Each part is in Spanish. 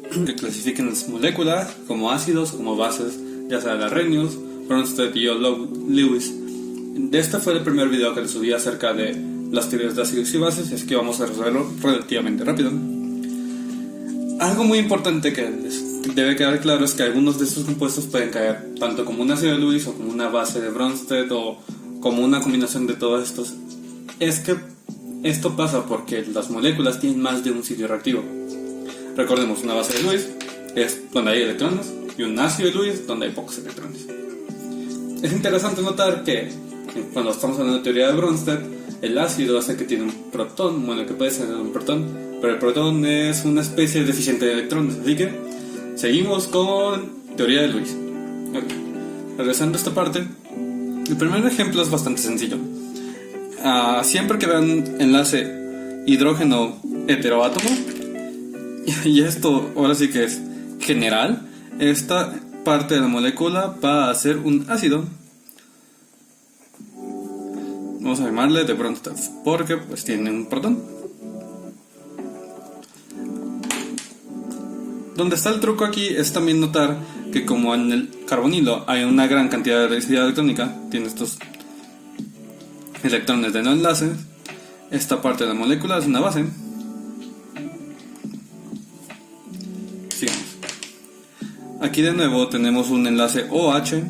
que clasifiquen las moléculas como ácidos o como bases, ya sea de Arrhenius, Bronsted y Lewis. Este fue el primer video que les subí acerca de las teorías de ácidos y bases, así que vamos a resolverlo relativamente rápido. Algo muy importante que les debe quedar claro es que algunos de estos compuestos pueden caer tanto como un ácido de Lewis o como una base de Bronsted o como una combinación de todos estos. Es que esto pasa porque las moléculas tienen más de un sitio reactivo. Recordemos, una base de Lewis es donde hay electrones y un ácido de Lewis donde hay pocos electrones. Es interesante notar que cuando estamos hablando de teoría de Bronsted, el ácido hace que tiene un protón, bueno, que puede ser un protón, pero el protón es una especie deficiente de electrones, así que seguimos con teoría de Lewis. Okay. Regresando a esta parte, el primer ejemplo es bastante sencillo. Siempre que vean enlace hidrógeno heteroátomo, y esto ahora sí que es general, esta parte de la molécula va a ser un ácido. Vamos a llamarle de Bronsted porque pues tiene un protón. Donde está el truco aquí es también notar que como en el carbonilo hay una gran cantidad de densidad electrónica, tiene estos electrones de no enlace, esta parte de la molécula es una base. Sigamos. Aquí de nuevo tenemos un enlace OH,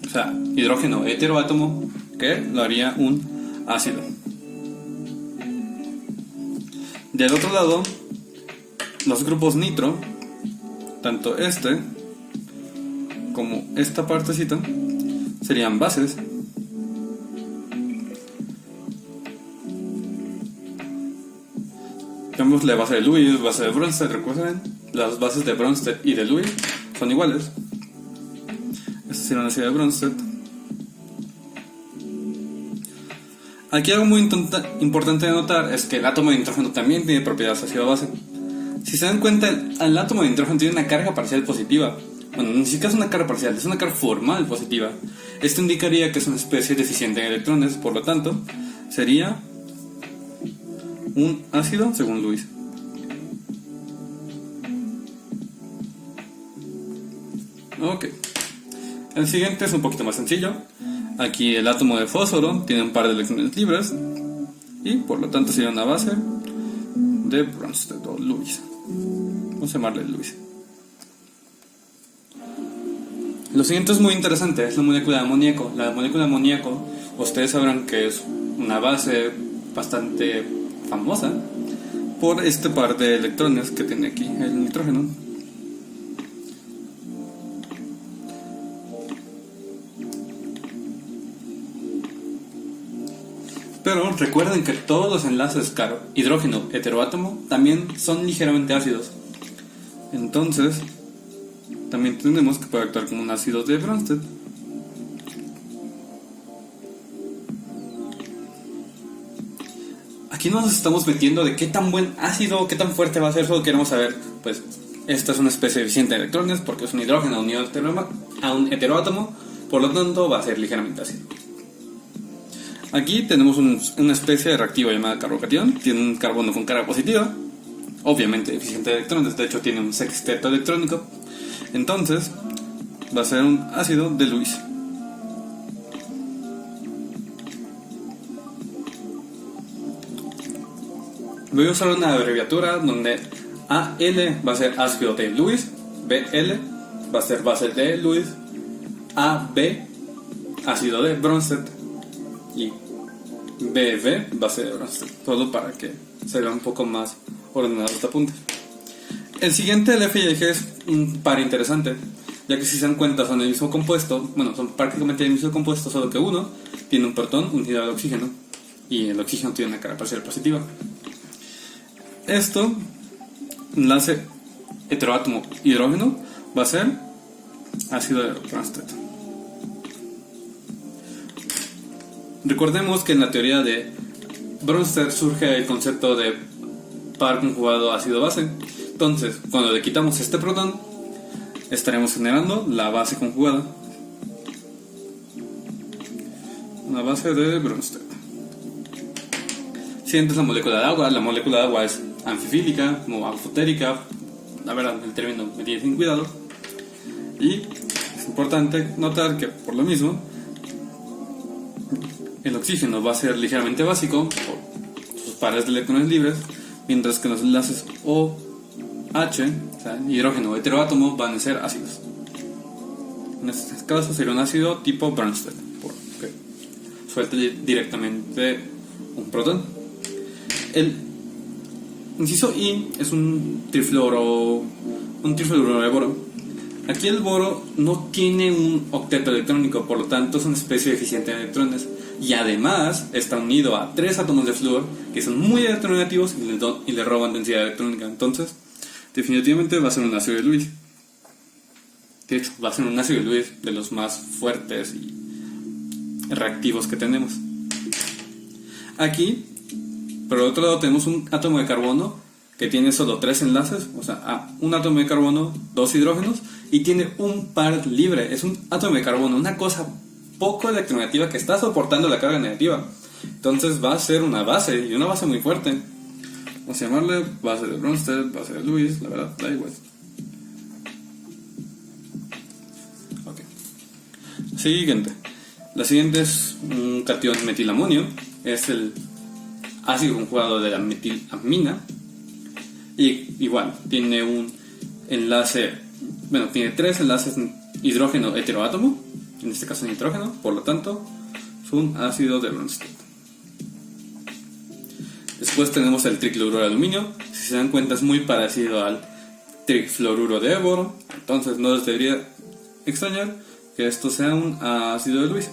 o sea, hidrógeno heteroátomo, que lo haría un ácido. Del otro lado, los grupos nitro, tanto este como esta partecita, serían bases. Vemos la base de Lewis, base de Bronsted, recuerden, las bases de Bronsted y de Lewis son iguales. Esta sería una serie de Bronsted. Aquí algo muy importante de notar es que el átomo de nitrógeno también tiene propiedades ácido-base. Si se dan cuenta, el átomo de nitrógeno tiene una carga parcial positiva. Bueno, ni siquiera es una carga parcial, es una carga formal positiva. Esto indicaría que es una especie deficiente en electrones, por lo tanto, sería un ácido según Lewis. Ok. El siguiente es un poquito más sencillo. Aquí el átomo de fósforo tiene un par de electrones libres y por lo tanto sería una base de Bronsted o Lewis. Vamos a llamarle Lewis. Lo siguiente es muy interesante, es la molécula de amoníaco. La molécula de amoníaco, ustedes sabrán que es una base bastante famosa por este par de electrones que tiene aquí el nitrógeno. Pero recuerden que todos los enlaces hidrógeno heteroátomo también son ligeramente ácidos. Entonces, también tenemos que puede actuar como un ácido de Bronsted. Aquí nos estamos metiendo de qué tan buen ácido, qué tan fuerte va a ser, solo queremos saber, pues, esta es una especie deficiente de electrones porque es un hidrógeno unido a un heteroátomo, por lo tanto va a ser ligeramente ácido. Aquí tenemos una especie de reactivo llamada carbocatión, tiene un carbono con carga positiva, obviamente deficiente de electrones, de hecho tiene un sexteto electrónico, entonces va a ser un ácido de Lewis. Voy a usar una abreviatura donde AL va a ser ácido de Lewis, BL va a ser base de Lewis, AB ácido de Bronsted y BB base de Bronsted, todo para que se vea un poco más ordenado este apunte. El siguiente, el F y el G, es un par interesante, ya que si se dan cuenta son el mismo compuesto, bueno, son prácticamente el mismo compuesto, solo que uno tiene un protón unido al oxígeno y el oxígeno tiene una carga parcial positiva. Esto, enlace heteroátomo hidrógeno, va a ser ácido de Bronsted. Recordemos que en la teoría de Bronsted surge el concepto de par conjugado ácido-base. Entonces, cuando le quitamos este protón, estaremos generando la base conjugada, una base de Bronsted. Siguiente es la molécula de agua. La molécula de agua es anfifílica, como amfotérica, la verdad el término me tiene sin cuidado. Y es importante notar que por lo mismo el oxígeno va a ser ligeramente básico por sus pares de electrones libres, mientras que los enlaces OH, o sea, hidrógeno o heteroátomo, van a ser ácidos. En este caso sería un ácido tipo Bronsted, porque suelta directamente un protón. El inciso I es un trifluoruro de boro. Aquí el boro no tiene un octeto electrónico, por lo tanto es una especie deficiente de electrones, y además está unido a 3 átomos de flúor que son muy electronegativos y le roban densidad electrónica. Entonces definitivamente va a ser un ácido de Lewis. De hecho, va a ser un ácido de Lewis de los más fuertes y reactivos que tenemos. Aquí, por el otro lado, tenemos un átomo de carbono que tiene solo 3 enlaces, o sea, un átomo de carbono, 2 hidrógenos, y tiene un par libre. Es un átomo de carbono, una cosa poco electronegativa que está soportando la carga negativa. Entonces va a ser una base, y una base muy fuerte. Vamos a llamarle base de Bronsted, base de Lewis, la verdad, da igual. Siguiente. La siguiente es un catión metilamonio. Es el ácido conjugado de la metilamina. Y igual, tiene un enlace, bueno, tiene 3 enlaces hidrógeno heteroátomo. En este caso nitrógeno, por lo tanto, es un ácido de Bronsted. Después tenemos el tricloruro de aluminio. Si se dan cuenta, es muy parecido al trifluoruro de boro. Entonces no les debería extrañar que esto sea un ácido de Lewis.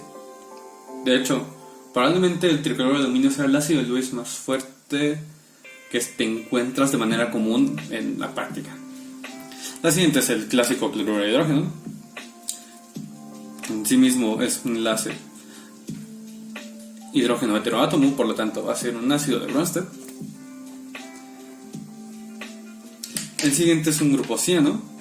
De hecho, probablemente el tricloruro de aluminio sea el ácido de Lewis más fuerte que te encuentras de manera común en la práctica. La siguiente es el clásico cloruro de hidrógeno. En sí mismo es un enlace hidrógeno heteroátomo, por lo tanto va a ser un ácido de Bronsted. El siguiente es un grupo ciano.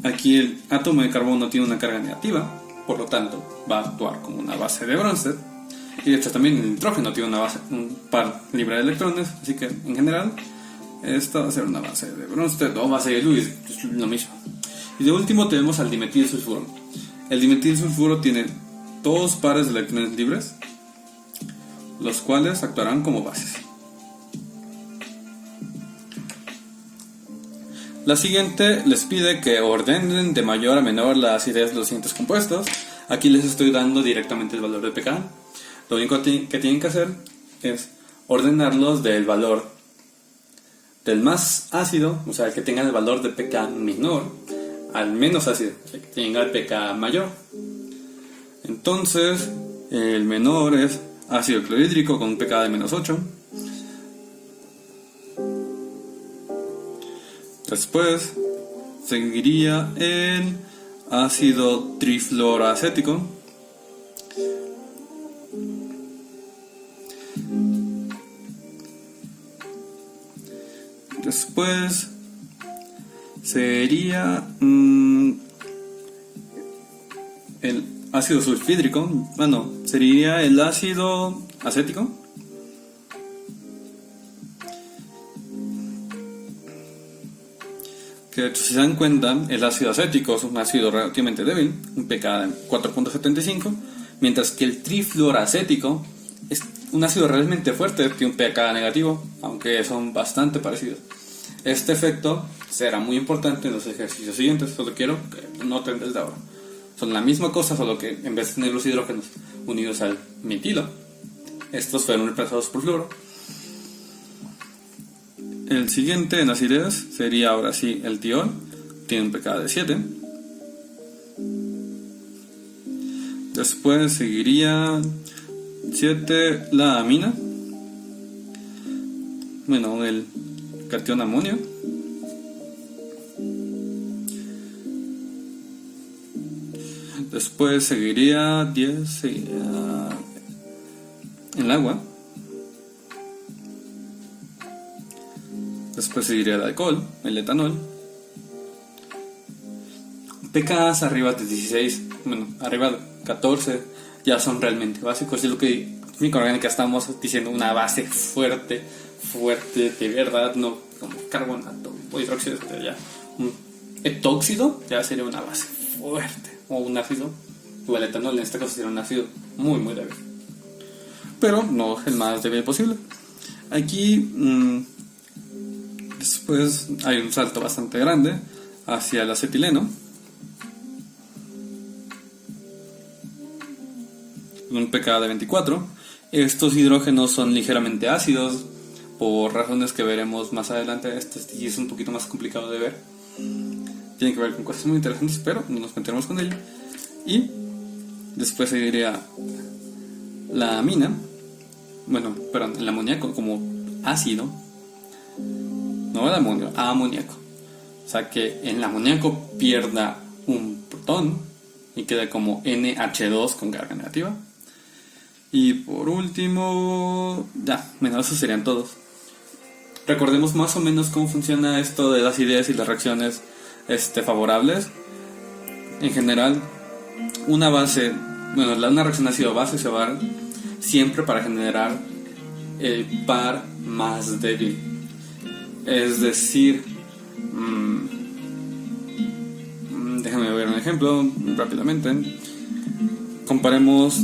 Aquí el átomo de carbono tiene una carga negativa, por lo tanto va a actuar como una base de Bronsted. Y de hecho también el nitrógeno tiene un par libre de electrones, así que en general esta va a ser una base de Bronsted o base de Lewis, es lo mismo. Y de último tenemos al dimetilsulfuro. El dimetilsulfuro tiene 2 pares de electrones libres, los cuales actuarán como bases. La siguiente les pide que ordenen de mayor a menor la acidez de los siguientes compuestos. Aquí les estoy dando directamente el valor de pK. Lo único que tienen que hacer es ordenarlos del valor del más ácido, o sea, el que tenga el valor de pK menor, al menos ácido, el que tenga el pK mayor. Entonces, el menor es ácido clorhídrico con un pK de menos 8. Después seguiría el ácido trifluoroacético. Después sería el ácido sulfídrico. Bueno, sería el ácido acético. Que si se dan cuenta, el ácido acético es un ácido relativamente débil, un pK de 4.75, mientras que el trifluoroacético es un ácido realmente fuerte, tiene un pK negativo, aunque son bastante parecidos. Este efecto será muy importante en los ejercicios siguientes, solo quiero que noten desde ahora. Son la misma cosa, solo que en vez de tener los hidrógenos unidos al metilo, estos fueron reemplazados por fluoro. El siguiente en acidez sería ahora sí el tiol, tiene un pK de 7. Después seguiría 7 la amina, bueno, el catión amonio. Después seguiría 10, seguiría el agua. Después seguiría el alcohol, el etanol. pKs arriba de 16, bueno, arriba de 14 ya son realmente básicos. Es lo que química orgánica estamos diciendo, una base fuerte, de verdad, no como carbonato. o hidróxido sería ya un etóxido, ya sería una base fuerte, o un ácido, o el etanol en este caso sería un ácido muy muy débil, pero no el más débil posible. Aquí después hay un salto bastante grande hacia el acetileno, un pKa de 24. Estos hidrógenos son ligeramente ácidos por razones que veremos más adelante. Este sí es un poquito más complicado de ver, tiene que ver con cosas muy interesantes, pero no nos meteremos con ello. Y después seguiría la amina, bueno, perdón, el amoníaco como ácido, no el amonio, amoníaco. O sea que el amoníaco pierda un protón y quede como NH2 con carga negativa. Y por último, ya, bueno, esos serían todos. Recordemos más o menos cómo funciona esto de las ideas y las reacciones favorables. En general, una base, bueno, una reacción ácido-base se va a dar siempre para generar el par más débil. Es decir, déjame ver un ejemplo rápidamente. Comparemos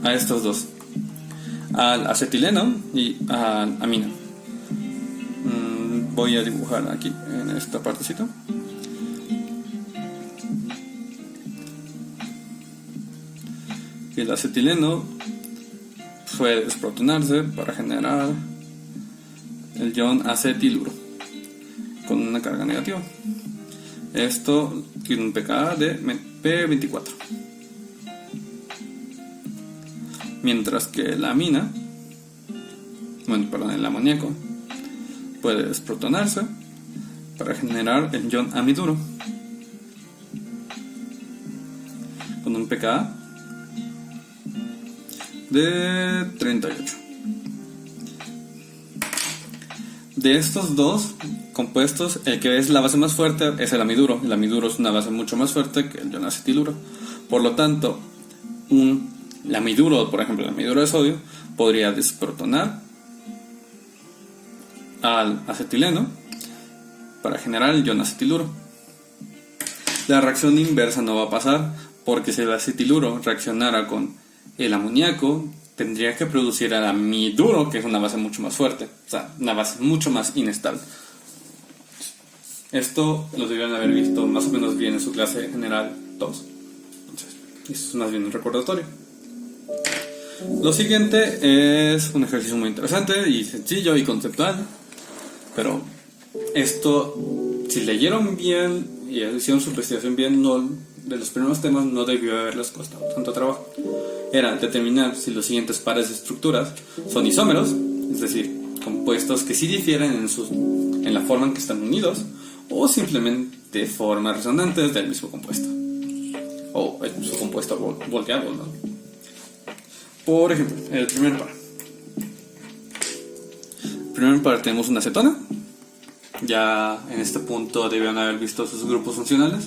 a estos dos, al acetileno y al amina. Voy a dibujar aquí en esta partecita. El acetileno puede desprotonarse para generar el ion acetiluro con una carga negativa. Esto tiene un pKa de P24. Mientras que la amina, el amoníaco, puede desprotonarse para generar el ion amiduro con un pKa de 38. De estos dos compuestos, el que es la base más fuerte es el amiduro. El amiduro es una base mucho más fuerte que el ion acetiluro. Por lo tanto, el amiduro, por ejemplo, el amiduro de sodio, podría desprotonar al acetileno para generar el ion acetiluro. La reacción inversa no va a pasar, porque si el acetiluro reaccionara con el amoníaco, tendría que producir el amiduro, que es una base mucho más fuerte, o sea, una base mucho más inestable. Esto lo debieron haber visto más o menos bien en su clase general 2. Entonces, esto es más bien un recordatorio. Lo siguiente es un ejercicio muy interesante y sencillo y conceptual, pero esto, si leyeron bien y hicieron su investigación bien, no, de los primeros temas no debió haberles costado tanto trabajo. Era determinar si los siguientes pares de estructuras son isómeros, es decir, compuestos que sí difieren en la forma en que están unidos, o simplemente formas resonantes del mismo compuesto, o su compuesto volteado, ¿no? Por ejemplo, el primer par. Tenemos una acetona. Ya en este punto deben haber visto sus grupos funcionales.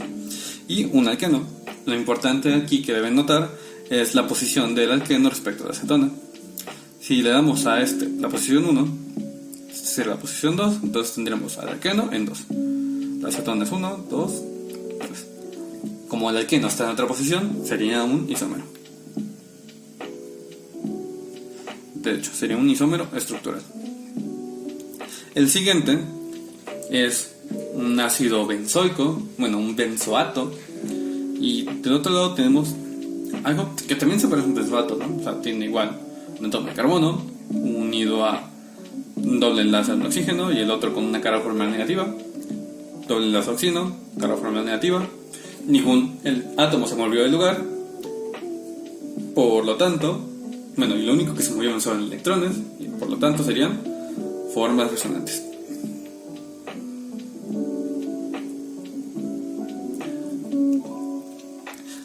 Y un alqueno. Lo importante aquí que deben notar es la posición del alqueno respecto a la acetona. Si le damos a la posición 1, será la posición 2, entonces tendremos al alqueno en 2. La acetona es 1, 2, 3. Como el alqueno está en otra posición, sería un isómero. De hecho, sería un isómero estructural. El siguiente es un ácido benzoico, un benzoato. Y del otro lado tenemos algo que también se parece a un benzoato, ¿no? O sea, tiene igual un átomo de carbono unido a un doble enlace al oxígeno y el otro con una carga formal negativa. Doble enlace a oxígeno, carga formal negativa. El átomo se movió del lugar. Por lo tanto, y lo único que se movieron son electrones, y por lo tanto serían formas resonantes.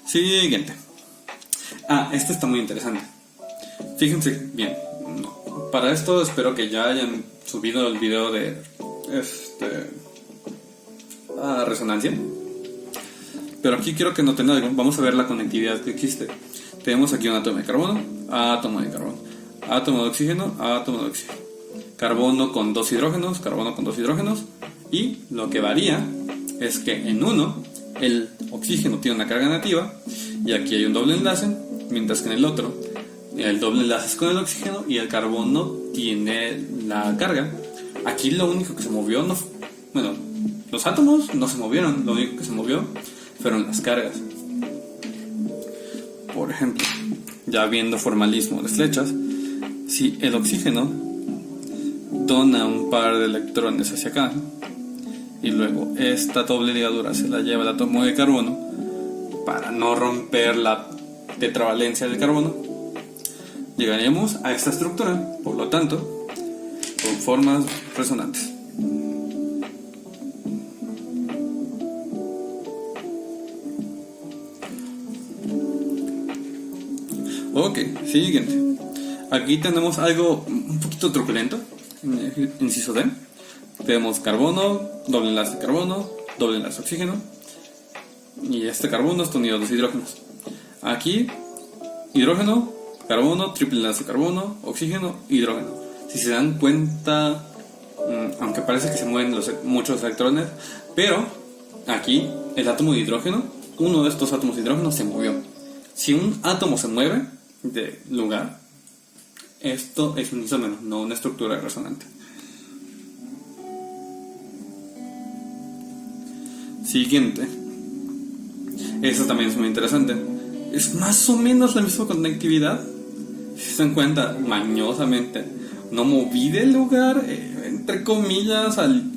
Siguiente. Este está muy interesante. Fíjense bien. Para esto espero que ya hayan subido el video de resonancia. Pero aquí quiero que noten algo. Vamos a ver la conectividad que existe. Tenemos aquí un átomo de carbono, átomo de carbono, átomo de oxígeno, átomo de oxígeno. Carbono con dos hidrógenos, Y lo que varía es que en uno el oxígeno tiene una carga negativa y aquí hay un doble enlace, mientras que en el otro el doble enlace es con el oxígeno y el carbono tiene la carga. Aquí lo único que se movió los átomos no se movieron, lo único que se movió fueron las cargas. Por ejemplo, ya viendo formalismo de flechas, si el oxígeno dona un par de electrones hacia acá y luego esta doble ligadura se la lleva el átomo de carbono para no romper la tetravalencia del carbono, llegaremos a esta estructura, por lo tanto, con formas resonantes. Ok, siguiente. Aquí tenemos algo un poquito truculento, inciso D. Tenemos carbono, doble enlace carbono, doble enlace oxígeno. Y este carbono está unido a dos hidrógenos. Aquí, hidrógeno, carbono, triple enlace carbono, oxígeno, hidrógeno. Si se dan cuenta, aunque parece que se mueven muchos electrones, pero aquí el átomo de hidrógeno, uno de estos átomos de hidrógeno se movió. Si un átomo se mueve de lugar, esto es un isómero, no una estructura resonante. Siguiente. Esto también es muy interesante. Es más o menos la misma conectividad. Si se dan cuenta, mañosamente no moví del lugar, entre comillas, al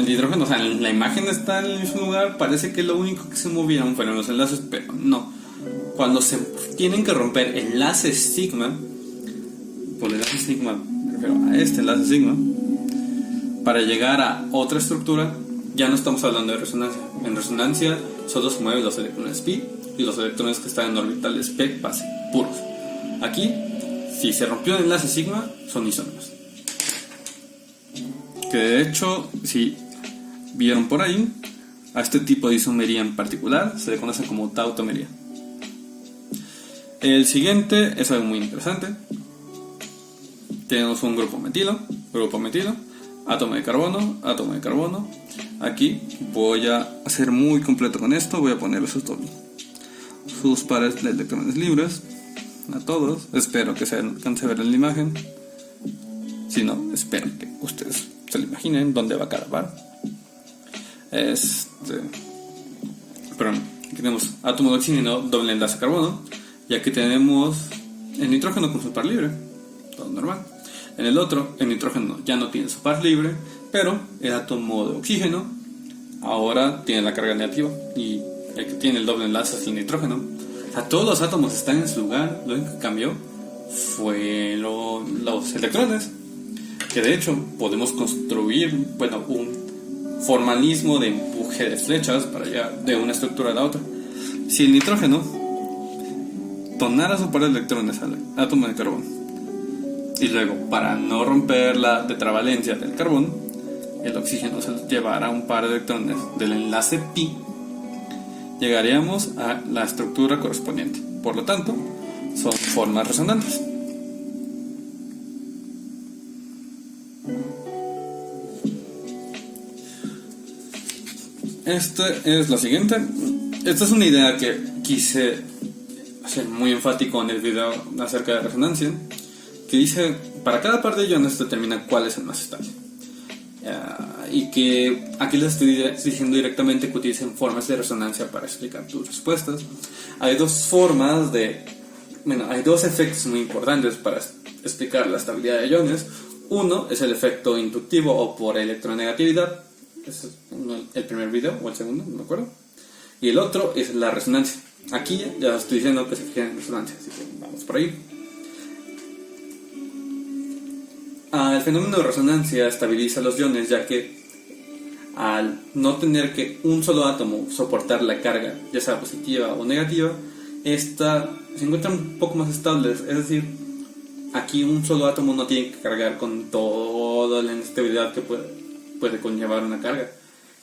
hidrógeno. O sea, la imagen está en el mismo lugar. Parece que lo único que se movieron fueron los enlaces, pero no. Cuando se tienen que romper enlaces sigma, por enlace sigma me refiero a este enlace sigma, para llegar a otra estructura, ya no estamos hablando de resonancia. En resonancia solo se mueven los electrones pi y los electrones que están en orbitales p base, puros. Aquí, si se rompió el enlace sigma, son isómeros. Que de hecho, si vieron por ahí, a este tipo de isomería en particular se le conoce como tautomería. El siguiente es algo muy interesante. Tenemos un grupo metilo, átomo de carbono. Aquí voy a hacer muy completo con esto, voy a poner sus pares de electrones libres a todos. Espero que se alcance a ver en la imagen. Si no, espero que ustedes se lo imaginen dónde va cada par. Perdón, aquí tenemos átomo de oxígeno, doble enlace carbono. Y aquí tenemos el nitrógeno con su par libre, todo normal. En el otro, el nitrógeno ya no tiene su par libre, pero el átomo de oxígeno ahora tiene la carga negativa y el que tiene el doble enlace es el nitrógeno. O sea, todos los átomos están en su lugar, lo único que cambió fue los electrones, que de hecho podemos construir un formalismo de empuje de flechas para llegar de una estructura a la otra. Si el nitrógeno donara su par de electrones al átomo de carbono y luego, para no romper la tetravalencia del carbono, el oxígeno se llevará un par de electrones del enlace pi, llegaríamos a la estructura correspondiente. Por lo tanto, son formas resonantes. Esta es la siguiente. Esta es una idea que quise hacer muy enfático en el video acerca de resonancia, que dice, para cada par de iones determina cuál es el más estable. Y que aquí les estoy diciendo directamente que utilicen formas de resonancia para explicar tus respuestas. Hay dos efectos muy importantes para explicar la estabilidad de iones. Uno es el efecto inductivo o por electronegatividad. Ese es el primer video o el segundo, no me acuerdo. Y el otro es la resonancia. Aquí ya estoy diciendo que se fijan en resonancia, así que vamos por ahí. El fenómeno de resonancia estabiliza los iones, ya que al no tener que un solo átomo soportar la carga, ya sea positiva o negativa, esta se encuentra un poco más estable. Es decir, aquí un solo átomo no tiene que cargar con toda la inestabilidad que puede conllevar una carga,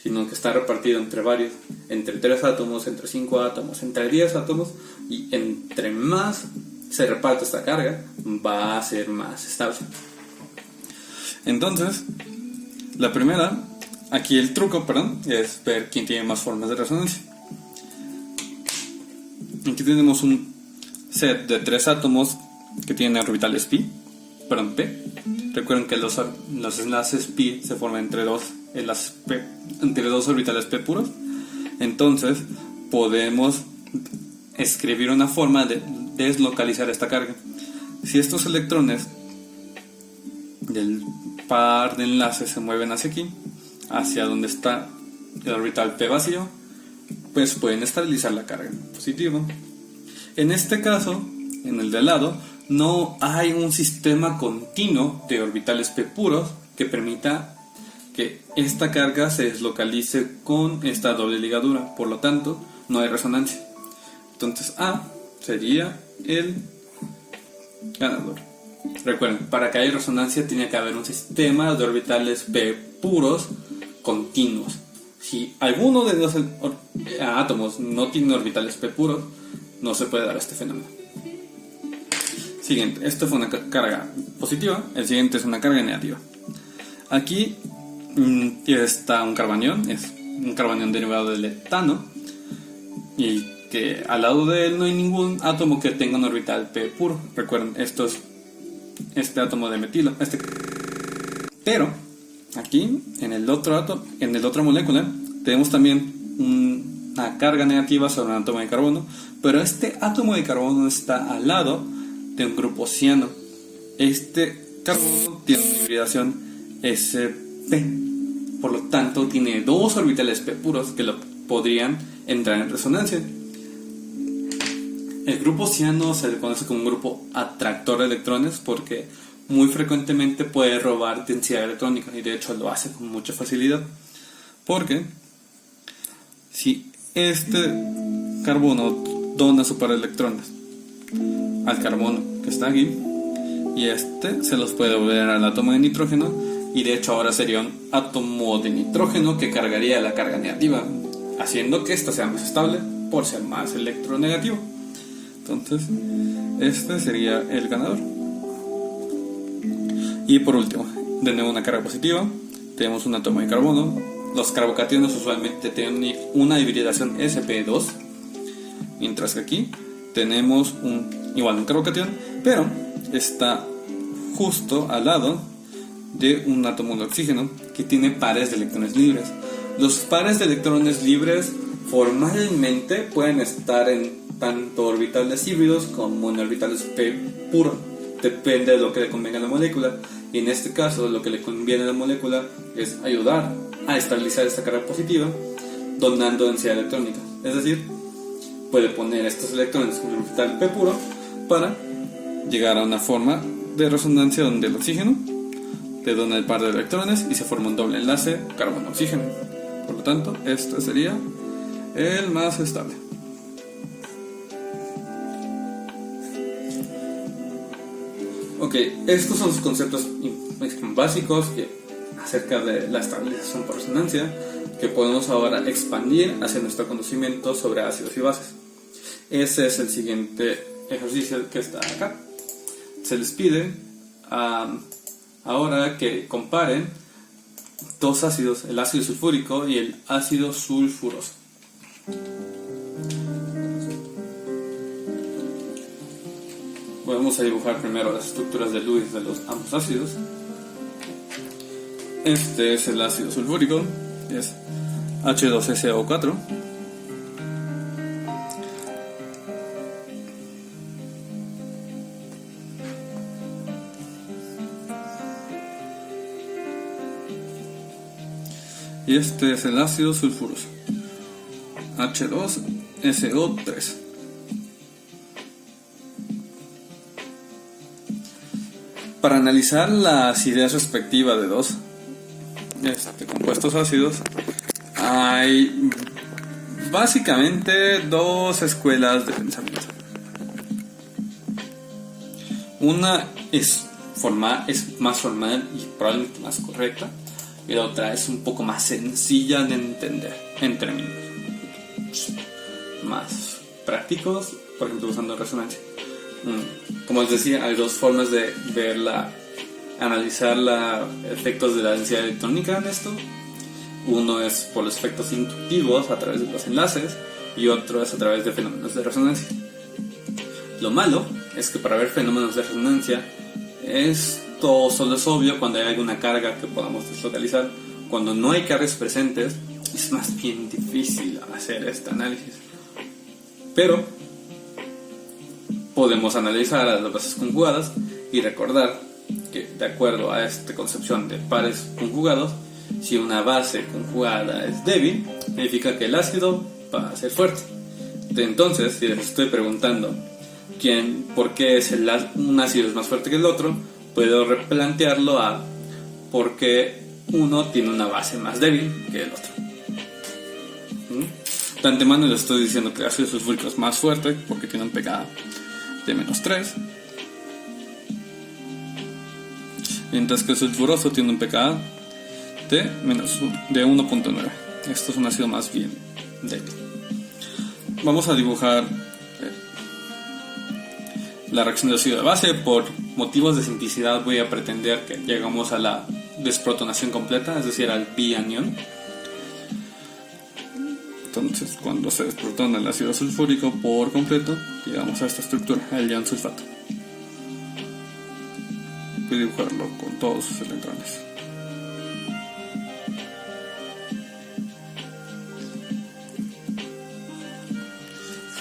sino que está repartido entre varios, entre 3 átomos, entre 5 átomos, entre 10 átomos, y entre más se reparte esta carga, va a ser más estable. Entonces, la primera, aquí el truco, es ver quién tiene más formas de resonancia. Aquí tenemos un set de 3 átomos que tienen orbitales P. Recuerden que los enlaces Pi se forman entre dos orbitales P puros. Entonces podemos escribir una forma de deslocalizar esta carga. Si estos electrones del par de enlaces se mueven hacia aquí, hacia donde está el orbital P vacío, pues pueden estabilizar la carga positiva. En este caso, en el de al lado, no hay un sistema continuo de orbitales P puros que permita que esta carga se deslocalice con esta doble ligadura. Por lo tanto, no hay resonancia. Entonces A sería el ganador. Recuerden, para que haya resonancia tiene que haber un sistema de orbitales P puros continuos. Si alguno de los átomos no tiene orbitales P puros, no se puede dar este fenómeno. Siguiente, esto fue una carga positiva, el siguiente es una carga negativa. Aquí está un carbanión, es un carbanión derivado del etano, y que al lado de él no hay ningún átomo que tenga un orbital P puro. Recuerden, esto es este átomo de metilo. Pero aquí, en el otra molécula, tenemos también una carga negativa sobre un átomo de carbono, pero este átomo de carbono está al lado de un grupo ciano. Este carbono tiene una hibridación sp, por lo tanto tiene 2 orbitales P puros que podrían entrar en resonancia. El grupo ciano se le conoce como un grupo atractor de electrones porque muy frecuentemente puede robar densidad electrónica, y de hecho lo hace con mucha facilidad, porque si este carbono dona su par de electrones al carbono que está aquí, y este se los puede devolver al átomo de nitrógeno, y de hecho ahora sería un átomo de nitrógeno que cargaría la carga negativa, haciendo que esta sea más estable por ser más electronegativo. Entonces este sería el ganador. Y por último, de nuevo una carga positiva, tenemos un átomo de carbono. Los carbocationes usualmente tienen una hibridación sp2, mientras que aquí tenemos un carbocatión, pero está justo al lado de un átomo de oxígeno que tiene pares de electrones libres. Los pares de electrones libres formalmente pueden estar en tanto orbitales híbridos como en orbitales P puro, depende de lo que le convenga a la molécula, y en este caso lo que le conviene a la molécula es ayudar a estabilizar esta carga positiva donando densidad electrónica, es decir, puede poner estos electrones en un orbital P puro para llegar a una forma de resonancia donde el oxígeno le dona el par de electrones y se forma un doble enlace carbono-oxígeno. Por lo tanto, este sería el más estable. Ok, estos son los conceptos básicos acerca de la estabilización por resonancia que podemos ahora expandir hacia nuestro conocimiento sobre ácidos y bases. Ese es el siguiente ejercicio que está acá. Se les pide ahora que comparen dos ácidos, el ácido sulfúrico y el ácido sulfuroso. Vamos a dibujar primero las estructuras de Lewis de los ambos ácidos. Este es el ácido sulfúrico, es H2SO4. Y este es el ácido sulfuroso, H2SO3. Para analizar la acidez respectiva de dos compuestos ácidos, hay básicamente dos escuelas de pensamiento. Una es más formal y probablemente más correcta, y la otra es un poco más sencilla de entender en términos más prácticos, por ejemplo usando resonancia. Como les decía, hay dos formas de analizar los efectos de la densidad electrónica en esto. Uno es por los efectos inductivos a través de los enlaces y otro es a través de fenómenos de resonancia. Lo malo es que para ver fenómenos de resonancia esto solo es obvio cuando hay alguna carga que podamos deslocalizar. Cuando no hay cargas presentes es más bien difícil hacer este análisis. Pero podemos analizar a las bases conjugadas y recordar que, de acuerdo a esta concepción de pares conjugados, si una base conjugada es débil, significa que el ácido va a ser fuerte. Entonces, si les estoy preguntando por qué un ácido es más fuerte que el otro, puedo replantearlo a por qué uno tiene una base más débil que el otro. De antemano les estoy diciendo que el ácido sulfúrico es más fuerte porque tiene un pKa de -3, mientras que el sulfuroso tiene un pKa de 1.9. Esto es un ácido más bien débil. Vamos a dibujar la reacción de ácido de base. Por motivos de simplicidad voy a pretender que llegamos a la desprotonación completa, es decir, al bi-anión. Entonces, cuando se desprotona el ácido sulfúrico por completo, llegamos a esta estructura, el ion sulfato. Voy a dibujarlo con todos sus electrones.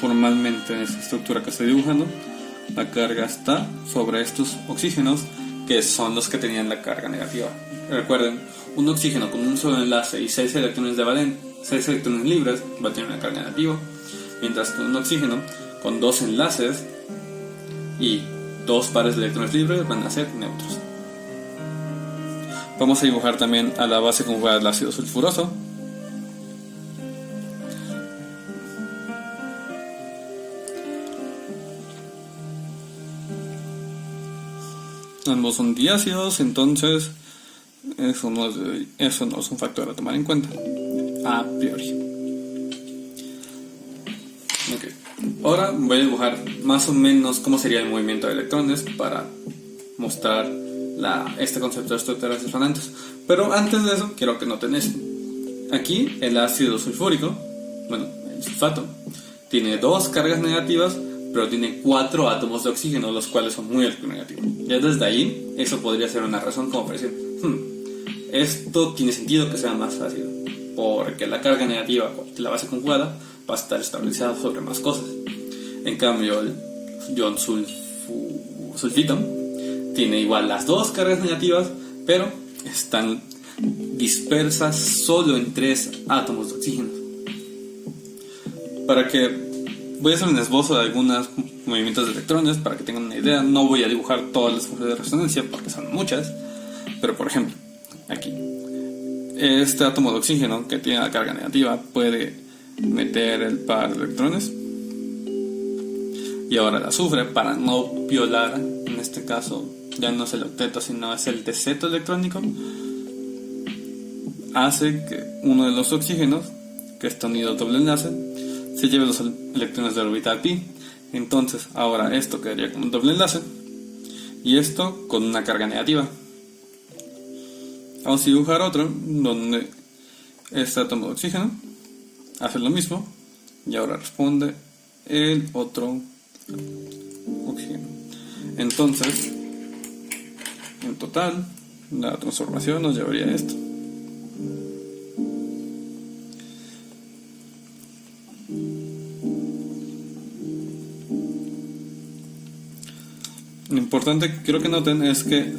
Formalmente en esta estructura que estoy dibujando, la carga está sobre estos oxígenos que son los que tenían la carga negativa. Recuerden, un oxígeno con un solo enlace y 6 electrones libres va a tener una carga negativa, mientras que un oxígeno con 2 enlaces y 2 pares de electrones libres van a ser neutros. Vamos a dibujar también a la base conjugada del ácido sulfuroso. Ambos son diácidos, entonces eso no es un factor a tomar en cuenta a priori. Okay. Ahora voy a dibujar más o menos cómo sería el movimiento de electrones para mostrar este concepto de estructuras resonantes. Pero antes de eso quiero que noten esto. Aquí el ácido sulfúrico, el sulfato, tiene 2 cargas negativas, pero tiene 4 átomos de oxígeno, los cuales son muy electronegativos. Ya desde ahí, eso podría ser una razón como para decir, esto tiene sentido que sea más ácido, porque la carga negativa de la base conjugada va a estar estabilizada sobre más cosas. En cambio, el ion sulfito tiene igual las 2 cargas negativas, pero están dispersas solo en 3 átomos de oxígeno. Voy a hacer un esbozo de algunos movimientos de electrones para que tengan una idea. No voy a dibujar todas las fuerzas de resonancia porque son muchas, pero por ejemplo, aquí este átomo de oxígeno que tiene la carga negativa puede meter el par de electrones, y ahora el azufre, para no violar, en este caso ya no es el octeto sino es el deseto electrónico, hace que uno de los oxígenos que está unido a doble enlace se lleve los electrones de orbital pi. Entonces ahora esto quedaría como un doble enlace y esto con una carga negativa. Vamos a dibujar otro donde este átomo de oxígeno hace lo mismo y ahora responde el otro oxígeno. Entonces, en total, la transformación nos llevaría a esto. Lo importante que quiero que noten es que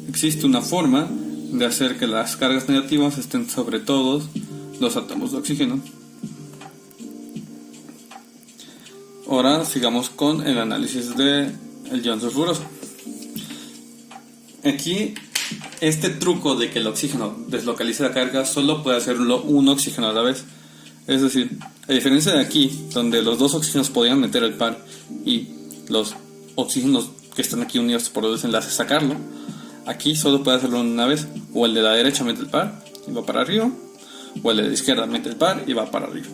existe una forma de hacer que las cargas negativas estén sobre todos los átomos de oxígeno. Ahora sigamos con el análisis del ion sulfuroso. Aquí este truco de que el oxígeno deslocalice la carga solo puede hacerlo un oxígeno a la vez. Es decir, a diferencia de aquí, donde los 2 oxígenos podían meter el par y los oxígenos que están aquí unidos por los enlaces sacarlo, aquí solo puede hacerlo una vez. O el de la derecha mete el par y va para arriba, o el de la izquierda mete el par y va para arriba.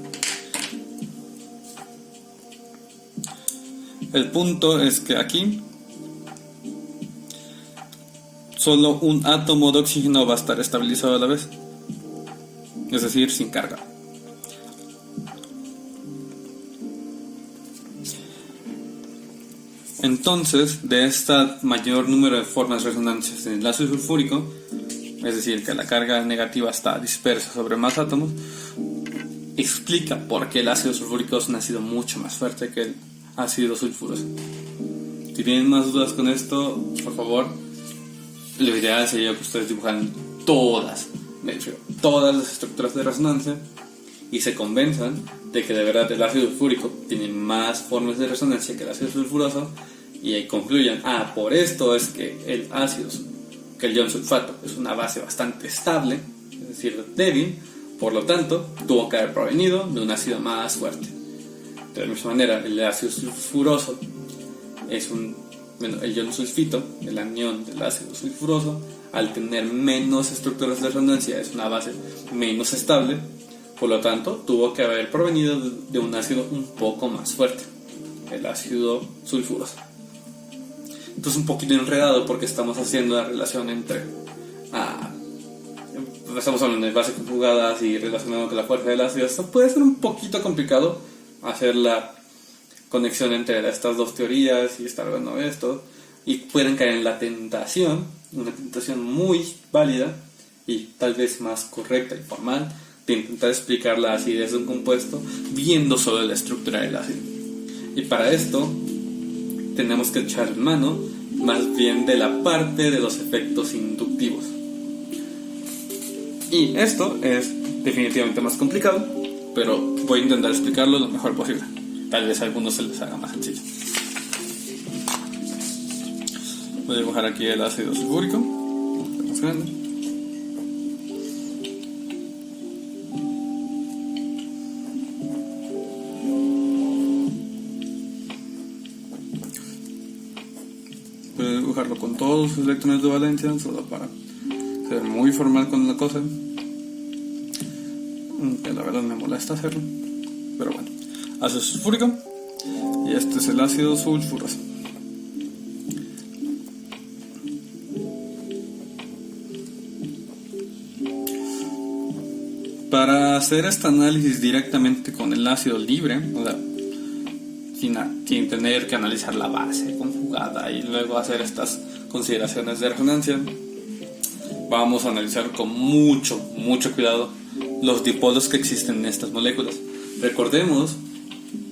El punto es que aquí solo un átomo de oxígeno va a estar estabilizado a la vez. es decir, sin carga. Entonces, de este mayor número de formas de resonancias en el ácido sulfúrico, es decir, que la carga negativa está dispersa sobre más átomos, explica por qué el ácido sulfúrico es un ácido mucho más fuerte que el ácido sulfuroso. Si tienen más dudas con esto, por favor, lo ideal sería que ustedes dibujaran todas las estructuras de resonancia y se convenzan de que de verdad el ácido sulfúrico tiene más formas de resonancia que el ácido sulfuroso, y ahí concluyan, por esto es que el ion sulfato es una base bastante estable, es decir, débil, por lo tanto tuvo que haber provenido de un ácido más fuerte. De la misma manera, el ácido sulfuroso es el ion sulfito, el anión del ácido sulfuroso, al tener menos estructuras de resonancia es una base menos estable, por lo tanto tuvo que haber provenido de un ácido un poco más fuerte, el ácido sulfuroso. Esto es un poquito enredado porque estamos haciendo la relación entre estamos hablando de bases conjugadas y relacionado con la fuerza del ácido. Esto puede ser un poquito complicado hacer la conexión entre estas dos teorías y estar hablando de esto, y pueden caer en la tentación, una tentación muy válida y tal vez más correcta y formal, de intentar explicar la acidez de un compuesto viendo solo la estructura del ácido. Y para esto tenemos que echar mano más bien de la parte de los efectos inductivos. Y esto es definitivamente más complicado, pero voy a intentar explicarlo lo mejor posible. Tal vez a algunos se les haga más sencillo. Voy a dibujar aquí el ácido sulfúrico, más grande. Voy a dibujarlo con todos sus electrones de valencia, solo para ser muy formal con la cosa, que la verdad me molesta hacerlo, pero bueno. Ácido sulfúrico, y este es el ácido sulfuroso. Para hacer este análisis directamente con el ácido libre, o sea, sin tener que analizar la base conjugada y luego hacer estas consideraciones de resonancia, vamos a analizar con mucho cuidado los dipolos que existen en estas moléculas. Recordemos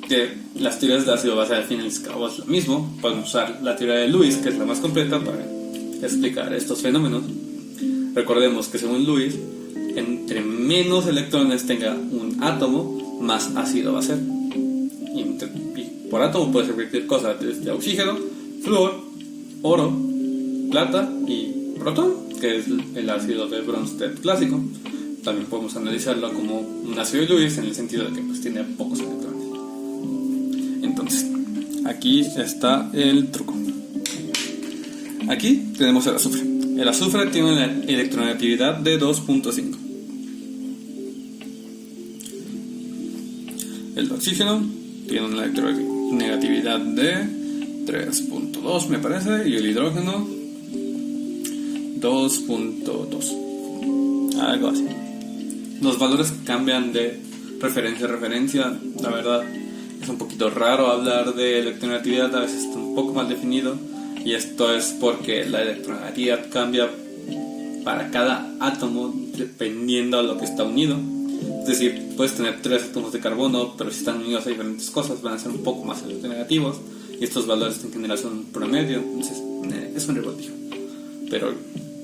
que las teorías de ácido base al fin y al cabo es lo mismo. Podemos usar la teoría de Lewis, que es la más completa para explicar estos fenómenos. Recordemos que según Lewis, entre menos electrones tenga un átomo, más ácido va a ser. Y por átomo puede ser cualquier cosa, desde oxígeno, flúor, oro, plata y protón, que es el ácido de Bronsted clásico. También podemos analizarlo como un ácido de Lewis en el sentido de que pues, tiene pocos electrones. Entonces, aquí está el truco. Aquí tenemos el azufre. El azufre tiene una electronegatividad de 2.5. El oxígeno tiene una electronegatividad de 3.2 me parece, y el hidrógeno 2.2, algo así. Los valores cambian de referencia a referencia. La verdad es un poquito raro hablar de electronegatividad, a veces está un poco mal definido, y esto es porque la electronegatividad cambia para cada átomo dependiendo a lo que está unido. Es decir, puedes tener 3 átomos de carbono, pero si están unidos a diferentes cosas van a ser un poco más electronegativos, y estos valores en general son un promedio, entonces es un revoltijo. Pero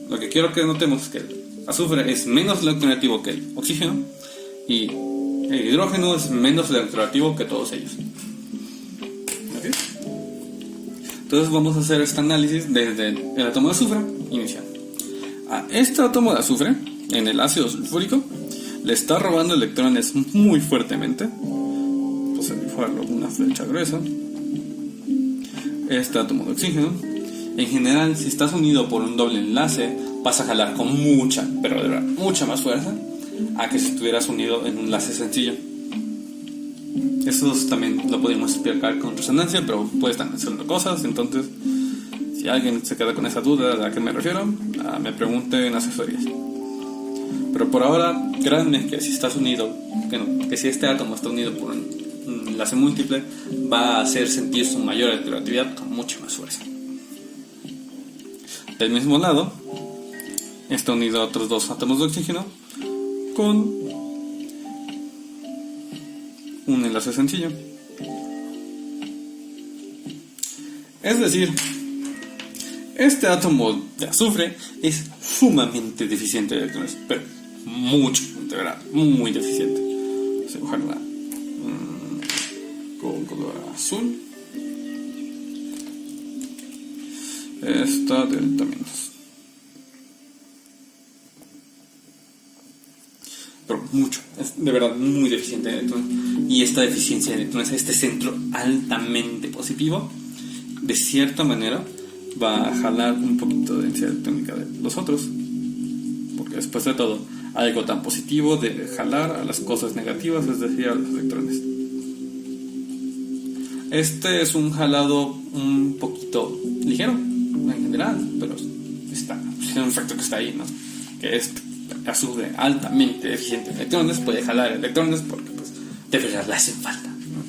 lo que quiero que notemos es que el azufre es menos electronegativo que el oxígeno, y el hidrógeno es menos electronegativo que todos ellos. ¿Okay? Entonces vamos a hacer este análisis desde el átomo de azufre inicial. A este átomo de azufre, en el ácido sulfúrico, le está robando electrones muy fuertemente. Vamos a dibujarlo con una flecha gruesa. Este átomo de oxígeno, en general, si estás unido por un doble enlace, vas a jalar con mucha, pero de verdad, mucha más fuerza a que si estuvieras unido en un enlace sencillo. Eso también lo podemos explicar con resonancia, pero puede estar haciendo cosas. Entonces, si alguien se queda con esa duda de a qué me refiero, me pregunte en asesorías. Pero por ahora, créanme que si estás unido, que si este átomo está unido por un enlace múltiple, va a hacer sentir su mayor electronegatividad con mucha más fuerza. Del mismo lado, está unido a otros dos átomos de oxígeno con un enlace sencillo. Es decir, este átomo de azufre es sumamente deficiente de electrones, pero mucho, de verdad, muy deficiente. Vamos a dibujarla con color azul. Esta delta menos. Pero mucho, es de verdad muy deficiente de electrones. Y esta deficiencia de electrones, este centro altamente positivo, de cierta manera va a jalar un poquito de densidad electrónica de los otros, porque después de todo, algo tan positivo debe jalar a las cosas negativas, es decir, a los electrones. Este es un jalado un poquito ligero en general, pero es un efecto que está ahí, ¿no? Que este azufre altamente deficiente de electrones puede jalar electrones porque pues de verdad le hacen falta, ¿no?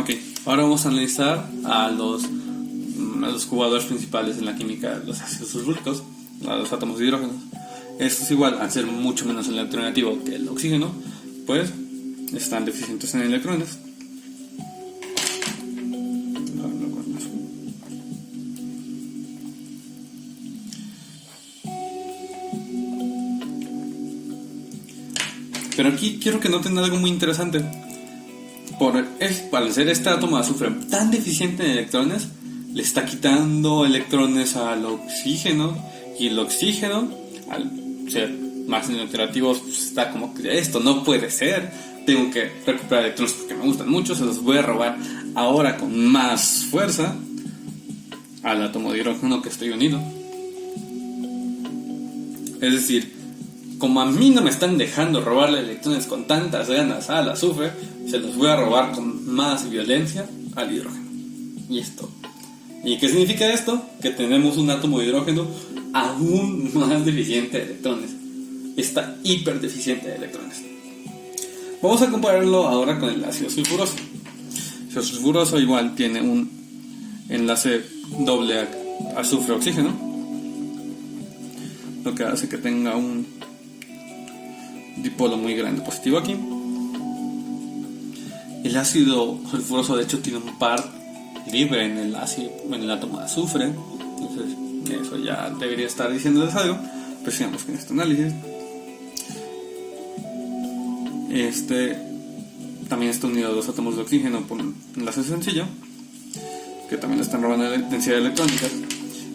Ok, ahora vamos a analizar a los jugadores principales en la química de los ácidos sulfúricos, a los átomos de hidrógeno. Esto es igual, al ser mucho menos electronegativo que el oxígeno, pues están deficientes en electrones. Pero aquí quiero que noten algo muy interesante. Al ser este átomo de azufre tan deficiente en electrones, le está quitando electrones al oxígeno, y el oxígeno, al ser más electronegativo, pues está como que esto no puede ser, tengo que recuperar electrones porque me gustan mucho, se los voy a robar ahora con más fuerza al átomo de hidrógeno que estoy unido. Es decir, como a mí no me están dejando robarle electrones con tantas ganas al azufre, se los voy a robar con más violencia al hidrógeno. ¿Y qué significa esto? Que tenemos un átomo de hidrógeno aún más deficiente de electrones. Está hiper deficiente de electrones. Vamos a compararlo ahora con el ácido sulfuroso. El ácido sulfuroso igual tiene un enlace doble azufre-oxígeno, lo que hace que tenga un dipolo muy grande positivo aquí. El ácido sulfuroso de hecho tiene un par libre en el átomo de azufre, entonces eso ya debería estar diciéndoles algo. Pero sigamos con este análisis. También está unido a dos átomos de oxígeno por un enlace sencillo, que también están robando densidad electrónica.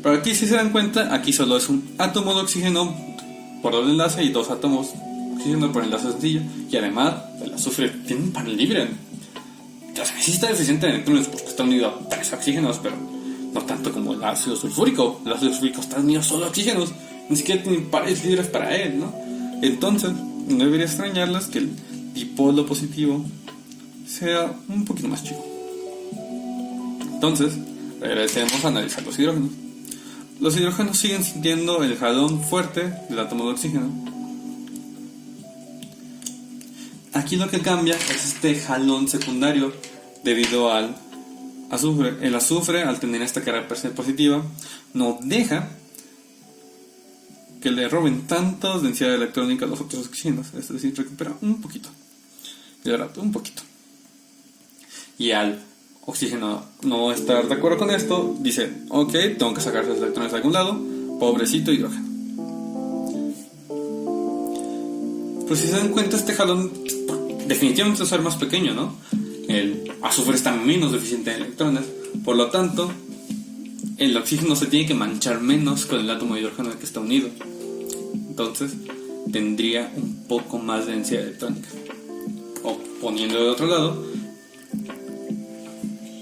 Pero aquí, si se dan cuenta, aquí solo es un átomo de oxígeno por doble enlace y dos átomos de oxígeno por enlace sencillo. Y además, el azufre tiene un par libre. O sea, sí está deficiente en electrones porque está unido a tres oxígenos, pero no tanto como el ácido sulfúrico. El ácido sulfúrico está unido solo a oxígenos, ni siquiera tiene pares libres para él, ¿no? Entonces, no debería extrañarles que el dipolo positivo sea un poquito más chico. Entonces, regresemos a analizar los hidrógenos. Los hidrógenos siguen sintiendo el jalón fuerte del átomo de oxígeno. Aquí lo que cambia es este jalón secundario debido al azufre. El azufre, al tener esta carga positiva, no deja que le roben tanta densidad electrónica a los otros oxígenos, es decir, recupera un poquito, un poquito. Y al oxígeno no estar de acuerdo con esto, dice, ok, tengo que sacar los electrones de algún lado, pobrecito hidrógeno. Pues si se dan cuenta, este jalón definitivamente va a ser más pequeño, ¿no? El azufre está menos deficiente en electrones, por lo tanto, el oxígeno se tiene que manchar menos con el átomo de hidrógeno al que está unido. Entonces, tendría un poco más de densidad electrónica. O poniendo de otro lado,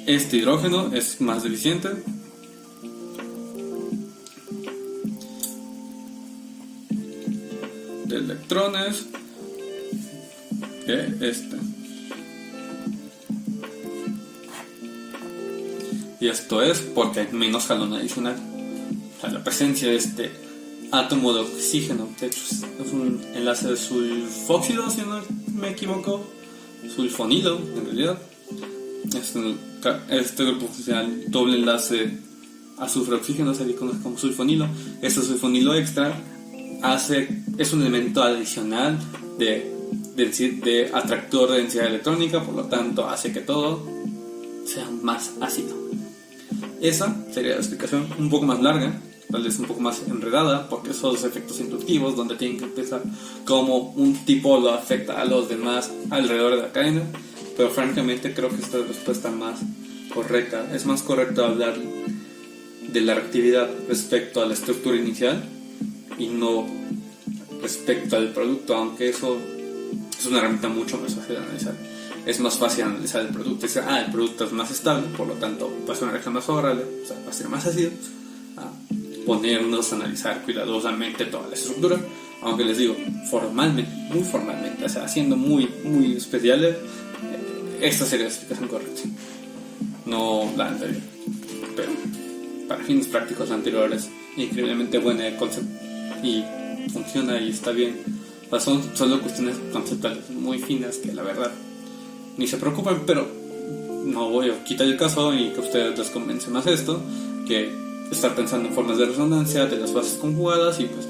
este hidrógeno es más deficiente de electrones que este. Y esto es porque hay menos jalón adicional. O sea, la presencia de este átomo de oxígeno. De hecho, es un enlace de sulfóxido, si no me equivoco, sulfonilo en realidad. Este grupo funcional, doble enlace azufre-oxígeno, se le conoce como sulfonilo. Este sulfonilo extra es un elemento adicional de atractor de densidad electrónica, por lo tanto hace que todo sea más ácido. Esa sería la explicación, un poco más larga, tal vez un poco más enredada, porque son los efectos inductivos donde tienen que pensar cómo un tipo lo afecta a los demás alrededor de la cadena, pero francamente creo que esta es la respuesta más correcta. Es más correcto hablar de la reactividad respecto a la estructura inicial y no respecto al producto, aunque eso es una herramienta mucho más fácil de analizar. Es más fácil analizar el producto y decir, el producto es más estable, por lo tanto va a ser una reacción más favorable, o sea, va a ser más ácido, a ponernos a analizar cuidadosamente toda la estructura, aunque les digo, muy formalmente, o sea, siendo muy especiales, esta sería la explicación correcta, no la anterior. Pero para fines prácticos, la anterior es increíblemente buena de concepto y funciona y está bien. Son solo cuestiones conceptuales muy finas que la verdad ni se preocupen, pero no voy a quitar el caso y que a ustedes les convence más esto que estar pensando en formas de resonancia de las bases conjugadas, y pues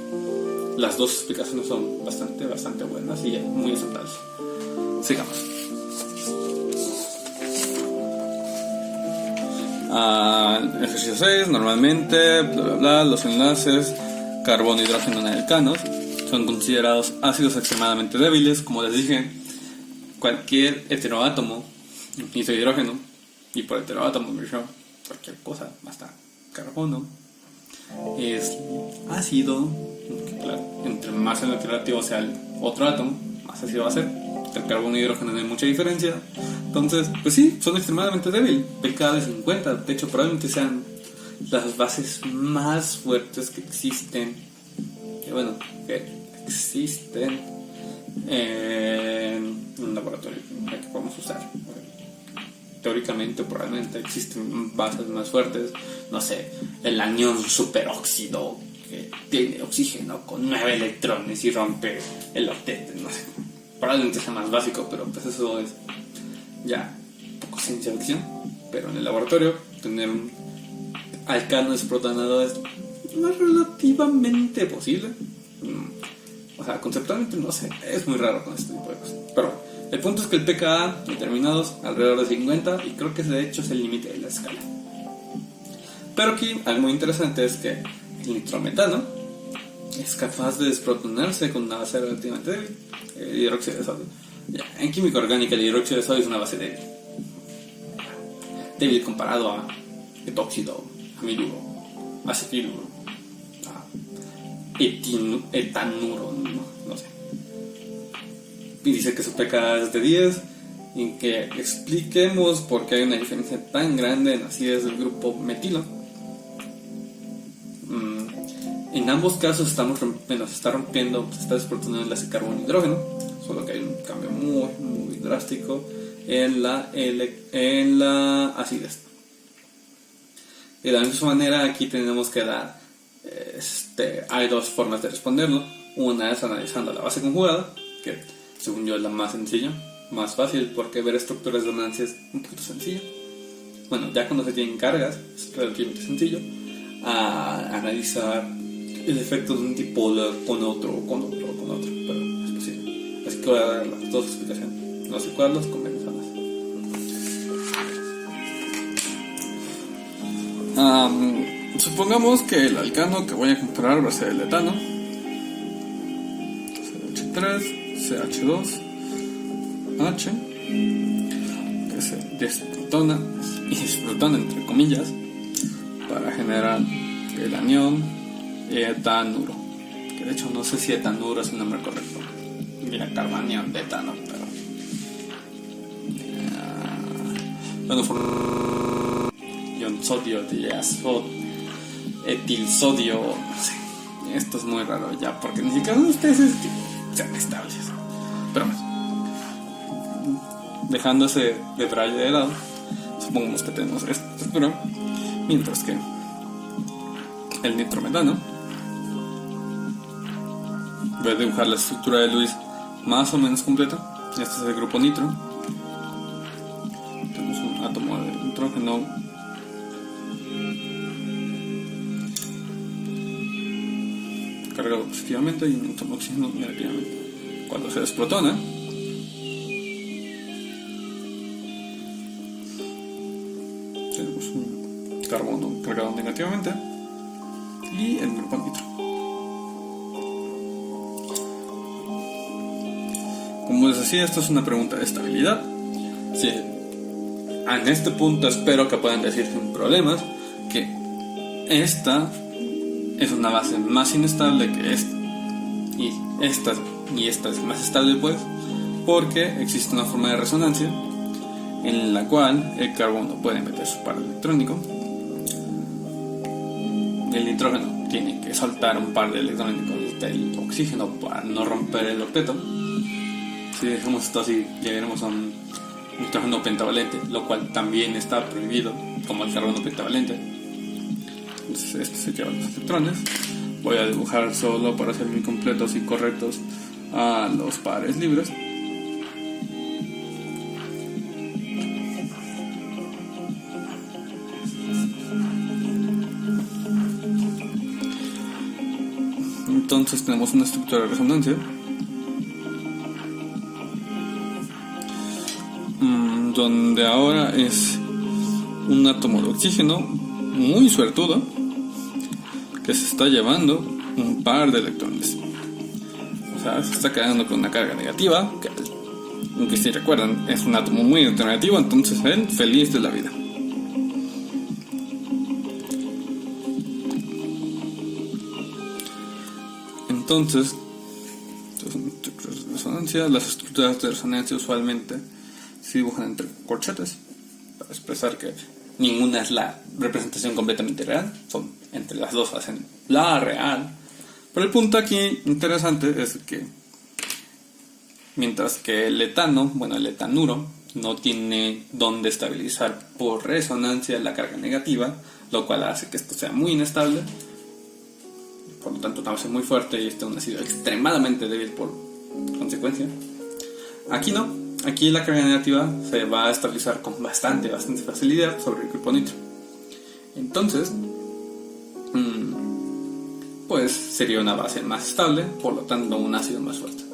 las dos explicaciones son bastante buenas y muy aceptables. Sigamos. Ejercicio 6, normalmente, los enlaces carbono-hidrógeno en alcanos son considerados ácidos extremadamente débiles. Como les dije, cualquier heteroátomo hizo hidrógeno, y por heteroátomo me refiero cualquier cosa, hasta carbono, es ácido. Claro, entre más alternativo sea el otro átomo, más ácido va a ser. Entre carbono y hidrógeno no hay mucha diferencia. Entonces, pues sí, son extremadamente débiles. pK de 50, de hecho probablemente sean las bases más fuertes que existen, en un laboratorio que podemos usar. Teóricamente, probablemente existen bases más fuertes, no sé, el anión superóxido que tiene oxígeno con 9 electrones y rompe el octeto, no sé, probablemente sea más básico, pero pues eso es ya un poco ciencia ficción. Pero en el laboratorio tener un alcano desprotonado es relativamente posible. O sea, conceptualmente no sé, es muy raro con este tipo de cosas. Pero el punto es que el pKa determinados alrededor de 50, y creo que de hecho es el límite de la escala. Pero aquí algo muy interesante es que el nitrometano es capaz de desprotonarse con una base relativamente débil, el hidróxido de sodio. En química orgánica el hidróxido de sodio es una base débil comparado a etóxido, amiluro, acetiluro, etanuro, no sé. Y dice que su pKa es de 10, y que expliquemos por qué hay una diferencia tan grande en acidez del grupo metilo. En ambos casos se está rompiendo, se está desprotonando el enlace carbono-hidrógeno, solo que hay un cambio muy drástico en la acidez. De la misma manera, aquí tenemos que dar, hay dos formas de responderlo. Una es analizando la base conjugada, que según yo es la más sencilla, más fácil, porque ver estructuras de resonancia es un poquito sencillo. Bueno, ya cuando se tienen cargas es relativamente sencillo. A analizar el efecto de un tipo con otro, pero es posible. Así que voy a dar las dos explicaciones. No sé cuál los convence más. Supongamos que el alcano que voy a comparar va a ser el etano, CH3, CH2, H, que se desprotona entre comillas para generar el anión etanuro, que de hecho no sé si etanuro es el nombre correcto. Mira, carbanión de etano, pero ion sodio, etilsodio, no sé. Esto es muy raro ya, porque ni siquiera ustedes sean estables. Pero bueno, dejando ese detalle de lado, supongamos que tenemos esta estructura, mientras que el nitrometano Voy a dibujar la estructura de Lewis más o menos completa. Este es el grupo nitro. Tenemos un átomo de nitrógeno cargado positivamente y un átomo de oxígeno negativamente. Cuando se desprotona, tenemos un carbono cargado negativamente y el grupo nitro. Como les decía, esto es una pregunta de estabilidad. Sí, en este punto espero que puedan decir sin problemas que esta es una base más inestable que esta. Y esta es más estable, pues, porque existe una forma de resonancia en la cual el carbono puede meter su par electrónico. El nitrógeno tiene que soltar un par de electrónicos del oxígeno para no romper el octeto. Si dejamos esto así, llegaremos a un nitrógeno pentavalente, lo cual también está prohibido como el carbono pentavalente. Entonces esto se lleva los electrones. Voy a dibujar solo para ser muy completos y correctos a los pares libres. Entonces tenemos una estructura de resonancia donde ahora es un átomo de oxígeno muy suertudo que se está llevando un par de electrones. O sea, se está quedando con una carga negativa, que, aunque si recuerdan es un átomo muy alternativo, entonces él feliz de la vida. Entonces, las estructuras de resonancia usualmente se dibujan entre corchetes para expresar que ninguna es la representación completamente real, son entre las dos hacen la real. Pero el punto aquí interesante es que mientras que el etano, el etanuro, no tiene dónde estabilizar por resonancia la carga negativa, lo cual hace que esto sea muy inestable, por lo tanto una base muy fuerte y este un ácido extremadamente débil por consecuencia. Aquí no, aquí la carga negativa se va a estabilizar con bastante facilidad sobre el grupo nitro. Entonces, pues sería una base más estable, por lo tanto un ácido más fuerte.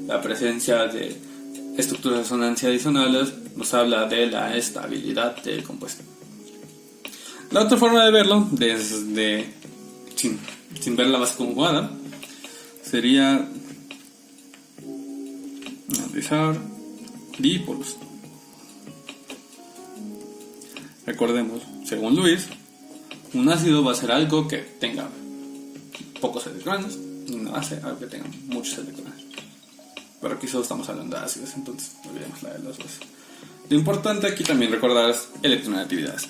La presencia de estructuras de resonancia adicionales nos habla de la estabilidad del compuesto. La otra forma de verlo, sin ver la base conjugada, sería analizar dipolos. Recordemos, según Lewis, un ácido va a ser algo que tenga pocos electrones y una base algo que tenga muchos electrones. Pero aquí solo estamos hablando de ácidos, entonces olvidemos la de las bases. Lo importante aquí también recordar es electronegatividades.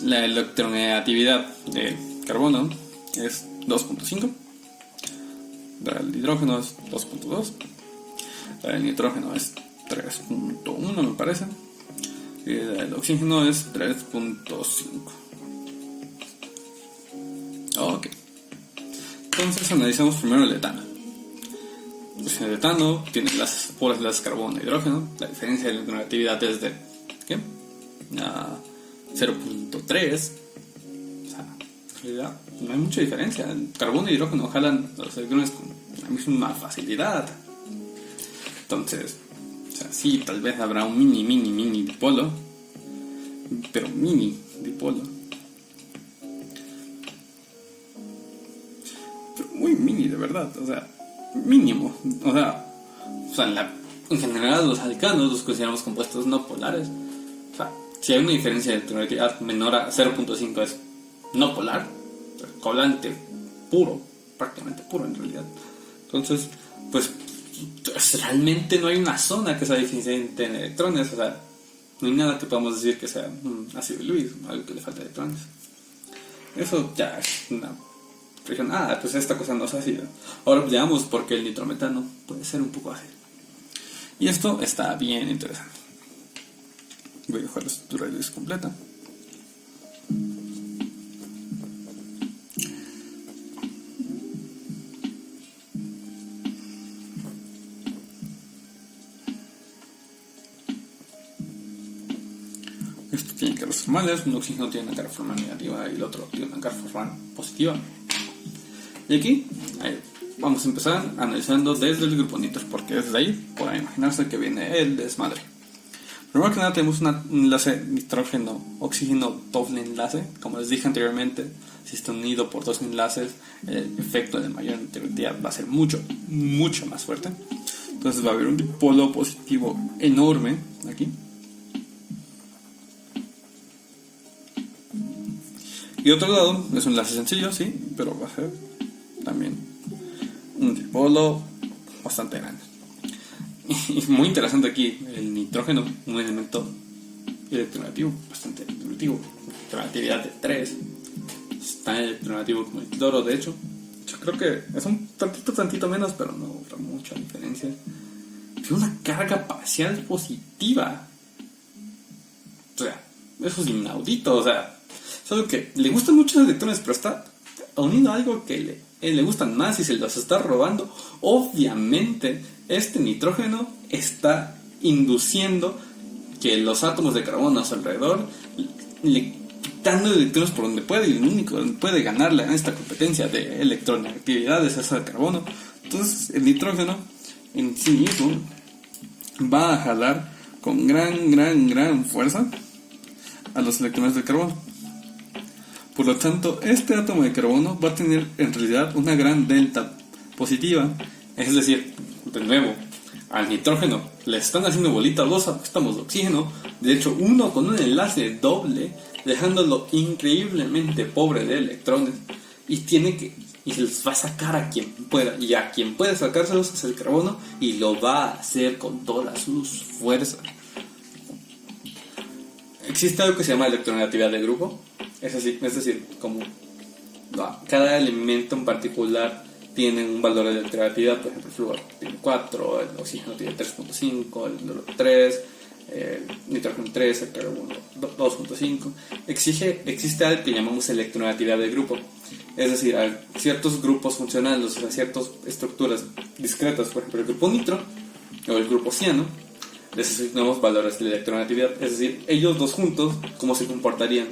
La electronegatividad del carbono es 2.5, la del hidrógeno es 2.2, la del nitrógeno es 3.1 me parece, y la del oxígeno es 3.5. Ok, entonces analicemos primero el etano. Pues el etano tiene las puras enlaces carbono e hidrógeno. La diferencia de electronegatividad es de 0.3. O sea, en realidad no hay mucha diferencia. El carbono y hidrógeno jalan los electrones con la misma facilidad. Entonces, o sea, sí, tal vez habrá un mini dipolo, pero mini dipolo. Pero muy mini de verdad, o sea, mínimo. O sea en general los alcanos los consideramos compuestos no polares. O sea, si hay una diferencia de electronegatividad menor a 0.5 es no polar, covalente puro, prácticamente puro en realidad. Entonces, pues realmente no hay una zona que sea deficiente en electrones. O sea, no hay nada que podamos decir que sea ácido Lewis, algo que le falta electrones. Eso ya es una expresión. Pues esta cosa no es ácida. Ahora veamos por qué el nitrometano puede ser un poco ácido. Y esto está bien interesante. Voy a dejar la estructura de Lewis completa. Esto tiene cargas formales, un oxígeno tiene una carga formal negativa y el otro tiene una carga formal positiva. Y aquí vamos a empezar analizando desde el grupo nitro, porque desde ahí pueden imaginarse que viene el desmadre. Primero que nada tenemos un enlace nitrógeno-oxígeno doble enlace. Como les dije anteriormente, si está unido por dos enlaces, el efecto de mayor neutralidad va a ser mucho más fuerte. Entonces va a haber un dipolo positivo enorme aquí. Y otro lado es un enlace sencillo, sí, pero va a ser también un dipolo bastante grande. Y muy interesante aquí, el nitrógeno, un elemento electronegativo bastante evolutivo, relatividad de 3, es tan electronegativo como el cloro. De hecho, yo creo que es un tantito menos, pero no mucha diferencia. Tiene una carga parcial positiva, o sea, eso es inaudito. O sea, es algo que le gustan muchos electrones, pero está uniendo algo que le gustan más y se los está robando. Obviamente este nitrógeno está induciendo que los átomos de carbono a su alrededor, quitando electrones por donde puede, y el único donde puede ganarle en esta competencia de electronegatividad es esa de carbono. Entonces el nitrógeno en sí mismo va a jalar con gran fuerza a los electrones de carbono. Por lo tanto, este átomo de carbono va a tener en realidad una gran delta positiva. Es decir, de nuevo, al nitrógeno le están haciendo bolita dos átomos de oxígeno. De hecho, uno con un enlace doble, dejándolo increíblemente pobre de electrones. Y se los va a sacar a quien pueda. Y a quien puede sacárselos es el carbono. Y lo va a hacer con todas sus fuerzas. Existe algo que se llama electronegatividad de grupo. Es decir, como cada elemento en particular tiene un valor de electronegatividad. Por ejemplo, el flúor tiene 4, el oxígeno tiene 3.5, el hidrógeno 3, el nitrógeno 3, el carbono 2.5. Existe algo que llamamos electronegatividad de grupo. Es decir, a ciertos grupos funcionales, a ciertas estructuras discretas, por ejemplo el grupo nitro o el grupo ciano, les asignamos valores de electronegatividad. Es decir, ellos dos juntos, cómo se comportarían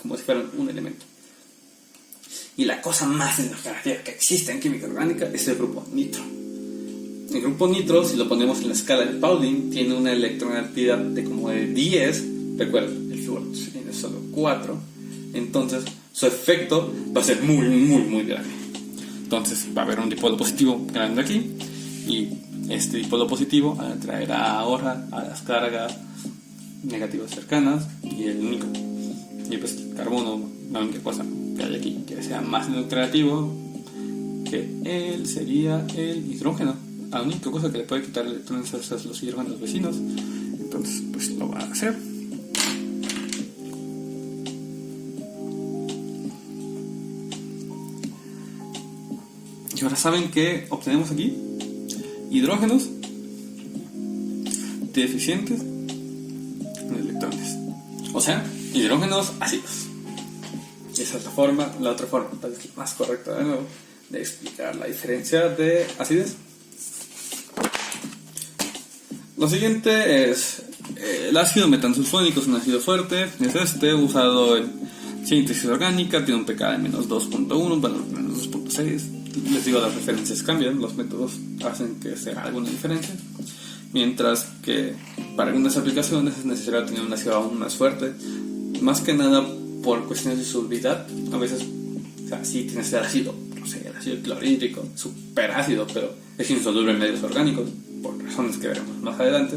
como si fueran un elemento. Y la cosa más electronegatividad que existe en química orgánica es el grupo nitro. El grupo nitro, si lo ponemos en la escala de Pauling, tiene una electronegatividad de como de 10. Recuerda, el flúor tiene solo 4. Entonces su efecto va a ser muy grande. Entonces va a haber un dipolo positivo grande aquí, y este dipolo positivo atraerá ahora a las cargas negativas cercanas, y pues el carbono, la única cosa que hay aquí que sea más electronegativo que él sería el hidrógeno. La única cosa que le puede quitar electrones a los hidrógenos vecinos. Entonces pues lo va a hacer. Y ahora saben que obtenemos aquí hidrógenos deficientes en electrones, o sea, hidrógenos ácidos. Y esa es la otra forma, tal vez más correcta de nuevo, de explicar la diferencia de acidez. Lo siguiente es el ácido metansulfónico. Es un ácido fuerte, es usado en síntesis orgánica, tiene un pK de menos 2.1, valor menos 2.6. Les digo, las referencias cambian, los métodos hacen que sea alguna diferencia, mientras que para algunas aplicaciones es necesario tener un ácido aún más fuerte, más que nada por cuestiones de solubilidad. A veces, o sea, sí tienes el ácido, no sé, el ácido clorhídrico, super ácido, pero es insoluble en medios orgánicos, por razones que veremos más adelante.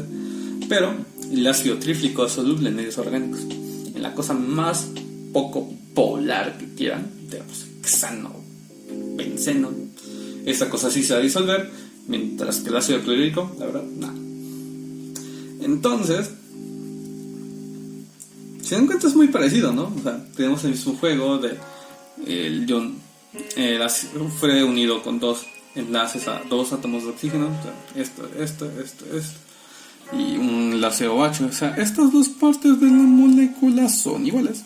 Pero el ácido tríflico es soluble en medios orgánicos, en la cosa más poco polar que quieran, digamos, hexano, benceno. Esa cosa sí se va a disolver, mientras que el ácido clorhídrico, la verdad, nada. Entonces, si dan cuenta, es muy parecido, ¿no? O sea, tenemos el mismo juego de el ácido fue unido con dos enlaces a dos átomos de oxígeno, o sea, esto y un enlace OH. O sea, estas dos partes de la molécula son iguales.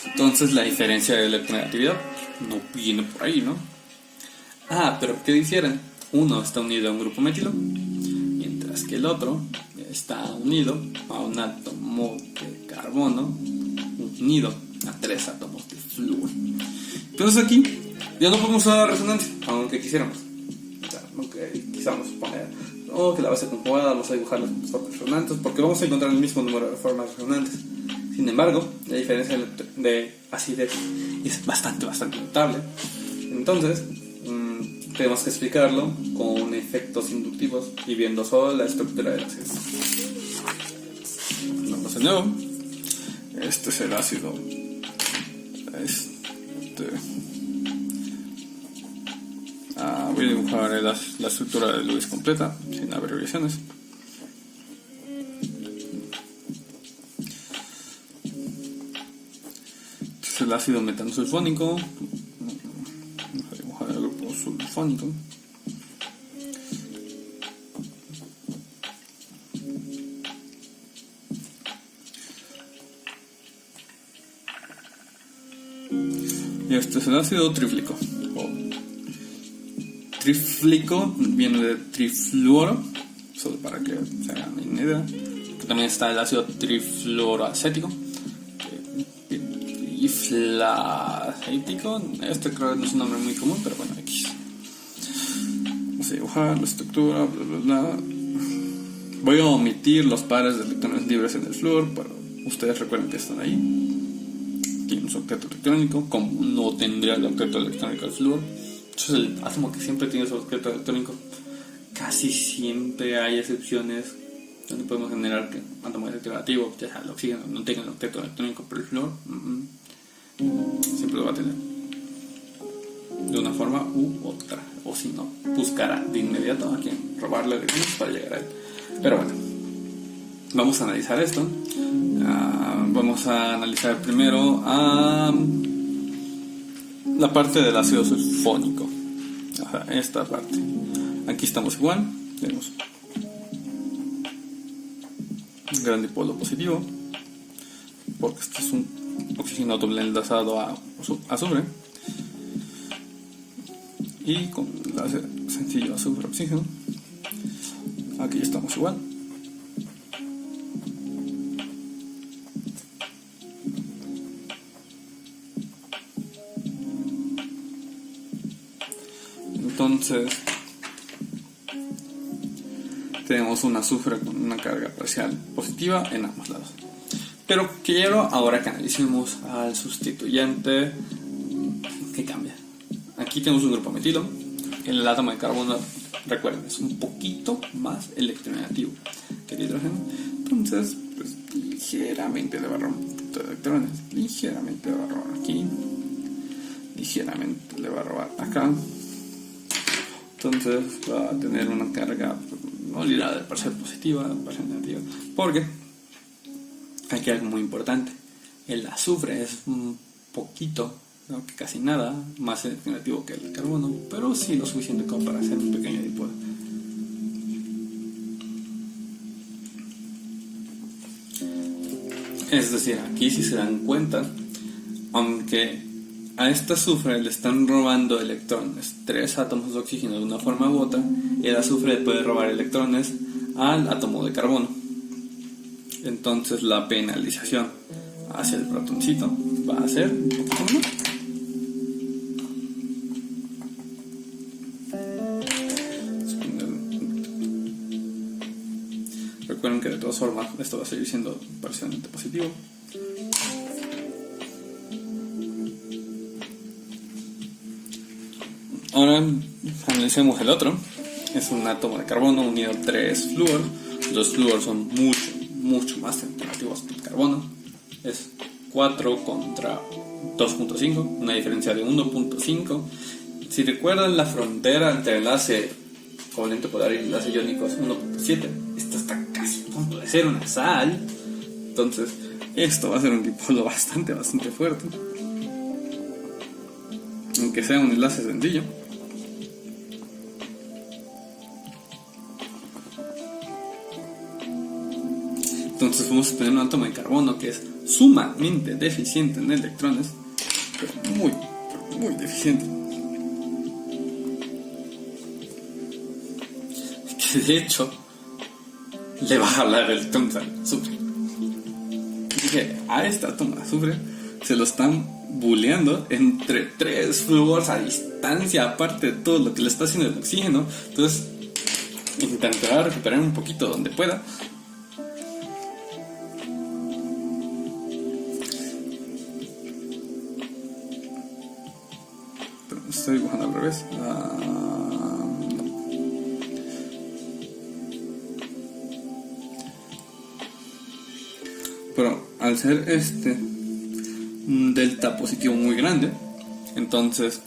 Entonces la diferencia de electronegatividad no viene por ahí, ¿no? Pero ¿qué difieren? Uno está unido a un grupo metilo, mientras que el otro está unido a un átomo de carbono unido a 3 átomos de flúor. Entonces aquí ya no podemos usar la resonancia, aunque quisiéramos. O sea, aunque quisiéramos poner que la base conjugada, vamos a dibujar las formas resonantes, porque vamos a encontrar el mismo número de formas resonantes. Sin embargo, la diferencia de acidez es bastante notable. Entonces, tenemos que explicarlo con efectos inductivos y viendo solo la estructura de la acidez. Vamos de nuevo. Este es el ácido. Voy a dibujar la estructura de Lewis completa, sin abreviaciones. Este es el ácido metanosulfónico. Vamos a dibujar el grupo sulfónico. Y este es el ácido triflico. Triflico viene de trifluoro, solo para que se hagan una idea. También está el ácido trifluoroacético, triflacético. Este creo que no es un nombre muy común, pero bueno, X. Vamos a dibujar la estructura, bla bla bla. Voy a omitir los pares de electrones libres en el flúor, pero ustedes recuerden que están ahí. Tiene su octeto electrónico, como no tendría el octeto electrónico del flúor. Es el átomo que siempre tiene su objeto electrónico. Casi siempre hay excepciones donde podemos generar que un átomo electronegativo, ya sea el oxígeno, no tenga el objeto electrónico, pero el flúor siempre lo va a tener de una forma u otra, o si no, buscará de inmediato a quien robarle electrones para llegar a él. Pero bueno, vamos a analizar esto. Vamos a analizar primero la parte del ácido sulfónico. Esta parte. Aquí estamos igual. Tenemos un gran dipolo positivo, porque este es un oxígeno doble enlazado a azufre. Y con enlace sencillo azufre-oxígeno. Aquí estamos igual. Entonces tenemos un azufre con una carga parcial positiva en ambos lados. Pero quiero ahora que analicemos al sustituyente. ¿Qué cambia? Aquí tenemos un grupo metilo. El átomo de carbono, recuerden, es un poquito más electronegativo que el hidrógeno. Entonces, pues, ligeramente le va a robar un poquito de electrones. Ligeramente le va a robar aquí. Ligeramente le va a robar acá. Entonces va a tener una carga no lineal de parcial positiva, parcial negativa. Porque aquí hay algo muy importante. El azufre es un poquito, no que casi nada, más negativo que el carbono, pero sí lo suficiente como para hacer un pequeño dipolo. Es decir, aquí si se dan cuenta, aunque a este azufre le están robando electrones 3 átomos de oxígeno de una forma u otra, el azufre puede robar electrones al átomo de carbono. Entonces la penalización hacia el protoncito va a ser un poquito más. Recuerden que de todas formas esto va a seguir siendo parcialmente positivo. Ahora analicemos el otro. Es un átomo de carbono unido a 3 flúor. Los flúor son mucho más negativos que el carbono. Es 4 contra 2.5, una diferencia de 1.5. Si recuerdan, la frontera entre el enlace covalente polar y el enlace iónico es 1.7. Esto está casi a punto de ser una sal. Entonces, esto va a ser un dipolo bastante fuerte. Aunque sea un enlace sencillo. Entonces vamos a tener un átomo de carbono que es sumamente deficiente en electrones, pero muy deficiente. Que de hecho le va a jalar el electrón al azufre. Dije, a esta átomo de azufre se lo están buleando entre 3 flúors a distancia, aparte de todo lo que le está haciendo el oxígeno. Entonces intentará recuperar un poquito donde pueda. Pero estoy dibujando al revés. Pero al ser un delta positivo muy grande, entonces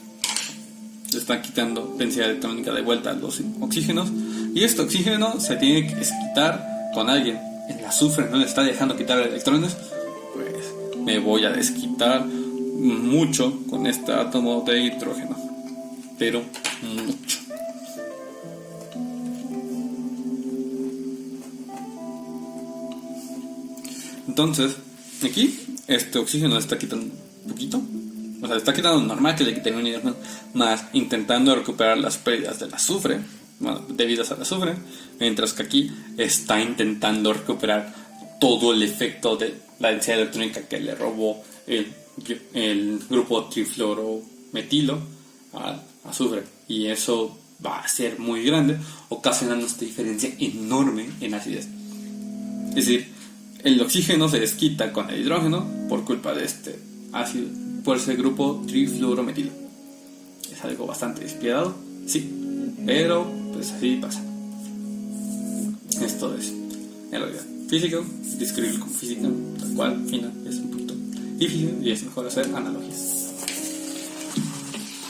le está quitando densidad electrónica de vuelta a los oxígenos, y este oxígeno se tiene que desquitar con alguien. El azufre no le está dejando quitar electrones, pues me voy a desquitar mucho con este átomo de hidrógeno, pero mucho. Entonces, aquí este oxígeno le está quitando un poquito. O sea, le está quitando normal que le quiten un hidrógeno, más intentando recuperar las pérdidas del azufre, bueno, debidas al azufre, mientras que aquí está intentando recuperar todo el efecto de la densidad electrónica que le robó el grupo trifluorometilo al azufre. Y eso va a ser muy grande, ocasionando esta diferencia enorme en acidez. Es decir, el oxígeno se desquita con el hidrógeno por culpa de este ácido, por ese grupo trifluorometilo. Es algo bastante despiadado, sí, pero pues así pasa. Esto es, en realidad, física. Describirlo como física, tal cual, fina, es un poquito difícil y es mejor hacer analogías.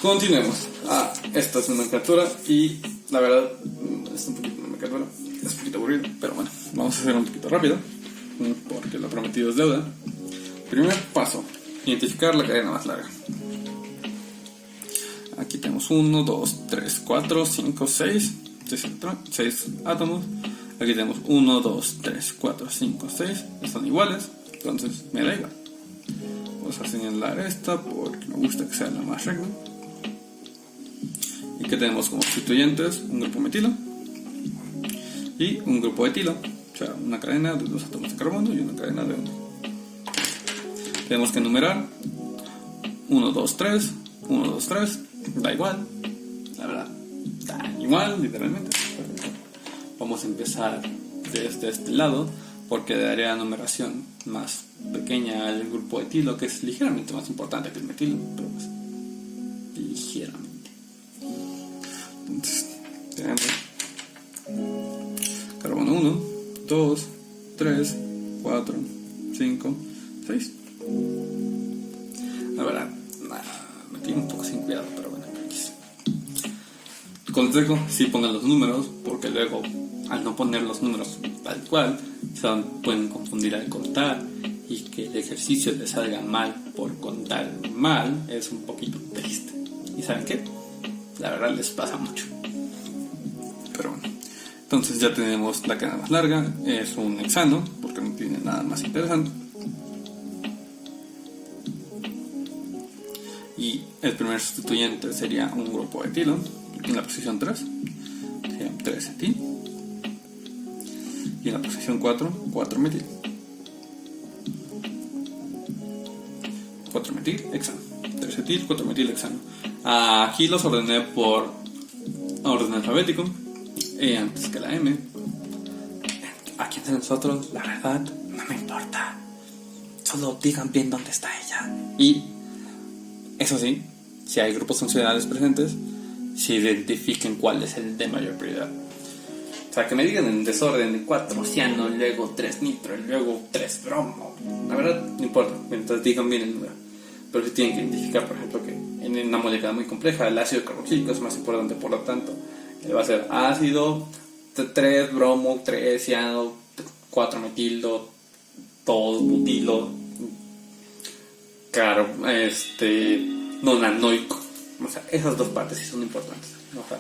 Continuemos. Esta es una nomenclatura y la verdad es un poquito nomenclatura, es un poquito aburrido, pero bueno, vamos a hacer un poquito rápido, porque lo prometido es deuda. Primer paso, identificar la cadena más larga. Aquí tenemos 1, 2, 3, 4, 5, 6 átomos. Aquí tenemos 1, 2, 3, 4, 5, 6. Están iguales, entonces me da igual. Vamos a señalar esta porque me gusta que sea la más recta. Y que tenemos como sustituyentes un grupo metilo y un grupo etilo. O sea, una cadena de 2 átomos de carbono y una cadena de 1. Tenemos que enumerar 1, 2, 3, 1, 2, 3. Da igual, la verdad, da igual, literalmente. Vamos a empezar desde este lado porque daría la numeración más pequeña al grupo etilo, que es ligeramente más importante que el metilo, pero pues ligeramente. Entonces, tenemos carbono 1, 2, 3, 4, 5, 6. La verdad, me tiene un poco sin cuidado, pero bueno. Consejo, sí pongan los números, porque luego al no poner los números tal cual, pueden confundir al contar, y que el ejercicio les salga mal por contar mal es un poquito triste. ¿Y saben qué? La verdad les pasa mucho. Pero bueno, entonces ya tenemos la cadena más larga, es un hexano, porque no tiene nada más interesante. Y el primer sustituyente sería un grupo de etilo en la posición 3, sería 3 etil, y en la posición 4, 4 metil. 4 metil, hexano. 3 etil, 4 metil, hexano. Aquí los ordené por orden alfabético, antes que la M. Aquí entre nosotros, la verdad, no me importa. Solo digan bien dónde está ella. Y eso sí, si hay grupos funcionales presentes, si identifiquen cuál es el de mayor prioridad. O sea, que me digan en desorden de 4 ciano, luego 3 nitro, luego 3 bromo. La verdad, no importa, mientras digan bien el número. Pero si tienen que identificar, por ejemplo, que en una molécula muy compleja el ácido carboxílico es más importante, por lo tanto, va a ser ácido, 3 bromo, 3 ciano, 4 metilo, 2 butilo, nonanoico. O sea, esas dos partes sí son importantes. O sea,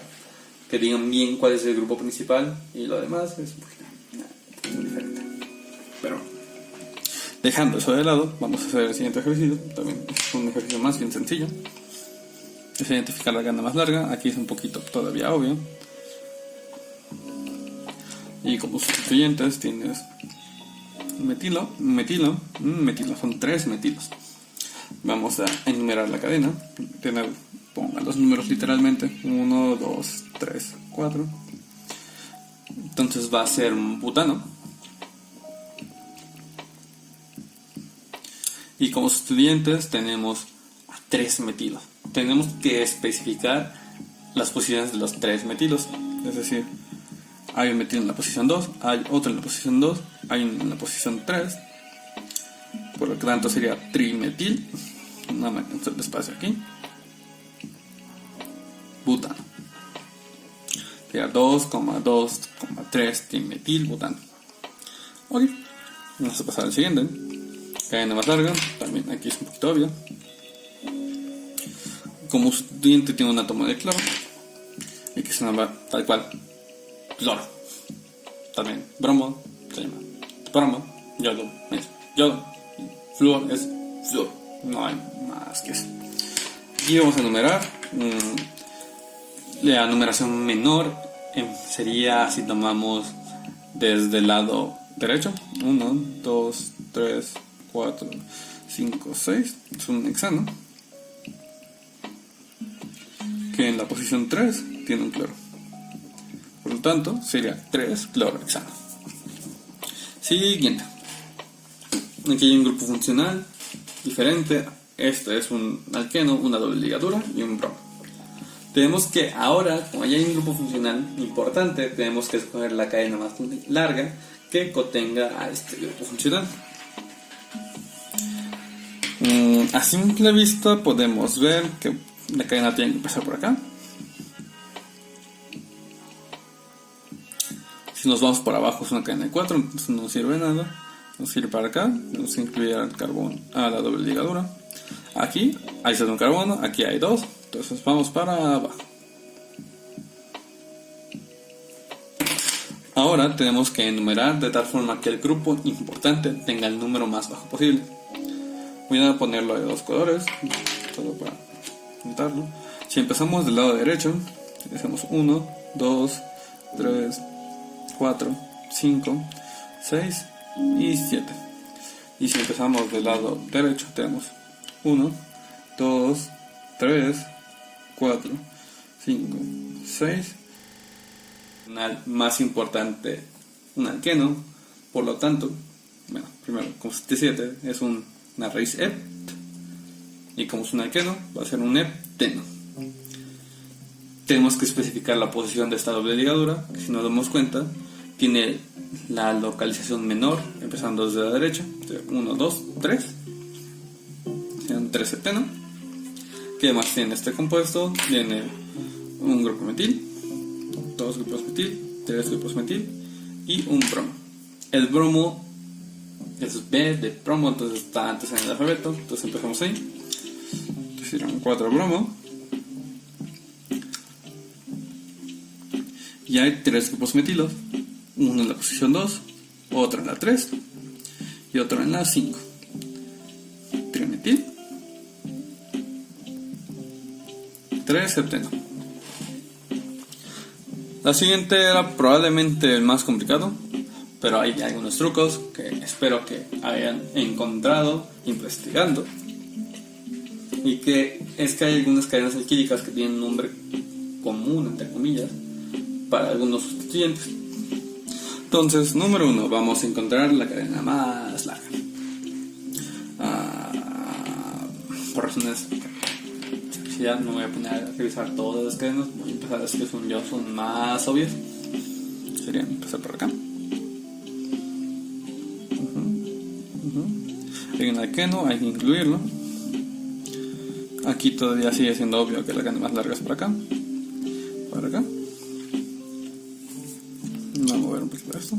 que digan bien cuál es el grupo principal y lo demás es muy diferente. Pero dejando eso de lado, vamos a hacer el siguiente ejercicio. También es un ejercicio más bien sencillo. Es identificar la cadena más larga. Aquí es un poquito todavía obvio. Y como sustituyentes tienes metilo, son 3 metilos. Vamos a enumerar la cadena. Pongan los números literalmente: 1, 2, 3, 4. Entonces va a ser butano. Y como sustituyentes tenemos a 3 metilos. Tenemos que especificar las posiciones de los 3 metilos. Es decir, hay un metilo en la posición 2, hay otro en la posición 2, hay uno en la posición 3. Por lo tanto sería trimetil. No me alcanzó el espacio aquí. Butano. Sería 2,2,3 trimetil butano. Ok. Vamos a pasar al siguiente. Cadena más larga. También aquí es un poquito obvio. Como sustituyente tiene un átomo de cloro. Y que se llama tal cual cloro. También bromo se llama bromo. Yodo es yodo. Y flúor es flúor. No hay más que eso. Y vamos a enumerar. La numeración menor sería si tomamos desde el lado derecho. 1, 2, 3, 4, 5, 6. Es un hexano que en la posición 3 tiene un cloro. Por lo tanto, sería 3 clorohexano. Siguiente. Aquí hay un grupo funcional diferente. Este es un alqueno, una doble ligadura y un bromo. Tenemos que ahora, como ya hay un grupo funcional importante, tenemos que escoger la cadena más larga que contenga a este grupo funcional. A simple vista podemos ver que la cadena tiene que empezar por acá. Si nos vamos por abajo es una cadena de 4, entonces no sirve nada. Nos sirve para acá, vamos a incluir al carbón a la doble ligadura. Aquí hay solo un carbono, aquí hay 2, entonces vamos para abajo. Ahora tenemos que enumerar de tal forma que el grupo importante tenga el número más bajo posible. Voy a ponerlo de 2 colores, solo para notarlo. Si empezamos del lado derecho, hacemos 1, 2, 3, 4, 5, 6 y 7. Y si empezamos del lado derecho, tenemos 1, 2, 3, 4, 5, 6. Más importante, un alqueno. Por lo tanto, bueno, primero, como 7 es una raíz hept. Y como es un alqueno, va a ser un hepteno. Tenemos que especificar la posición de esta doble ligadura, que si nos damos cuenta, tiene la localización menor, empezando desde la derecha. 1, 2, 3. Sean 3 hepteno. ¿Qué más tiene este compuesto? Tiene un grupo metil, 2 grupos metil, 3 grupos metil y un bromo. El bromo es B de bromo, entonces está antes en el alfabeto. Entonces empezamos ahí. Entonces serían 4 bromo. Y hay 3 grupos metilos. Uno en la posición 2, otro en la 3 y otro en la 5. Trimetil, 3 hepteno. La siguiente era probablemente el más complicado, pero hay algunos trucos que espero que hayan encontrado investigando. Y que es que hay algunas cadenas alquílicas que tienen un nombre común, entre comillas, para algunos sustituyentes. Entonces, número 1, vamos a encontrar la cadena más larga. Por razones de ya no voy a poner a revisar todas las cadenas, voy a empezar a decir que son más obvias. Sería empezar por acá. Hay un alqueno, hay que incluirlo. Aquí todavía sigue siendo obvio que la cadena más larga es por acá. Por acá. Vamos a mover un poquito esto.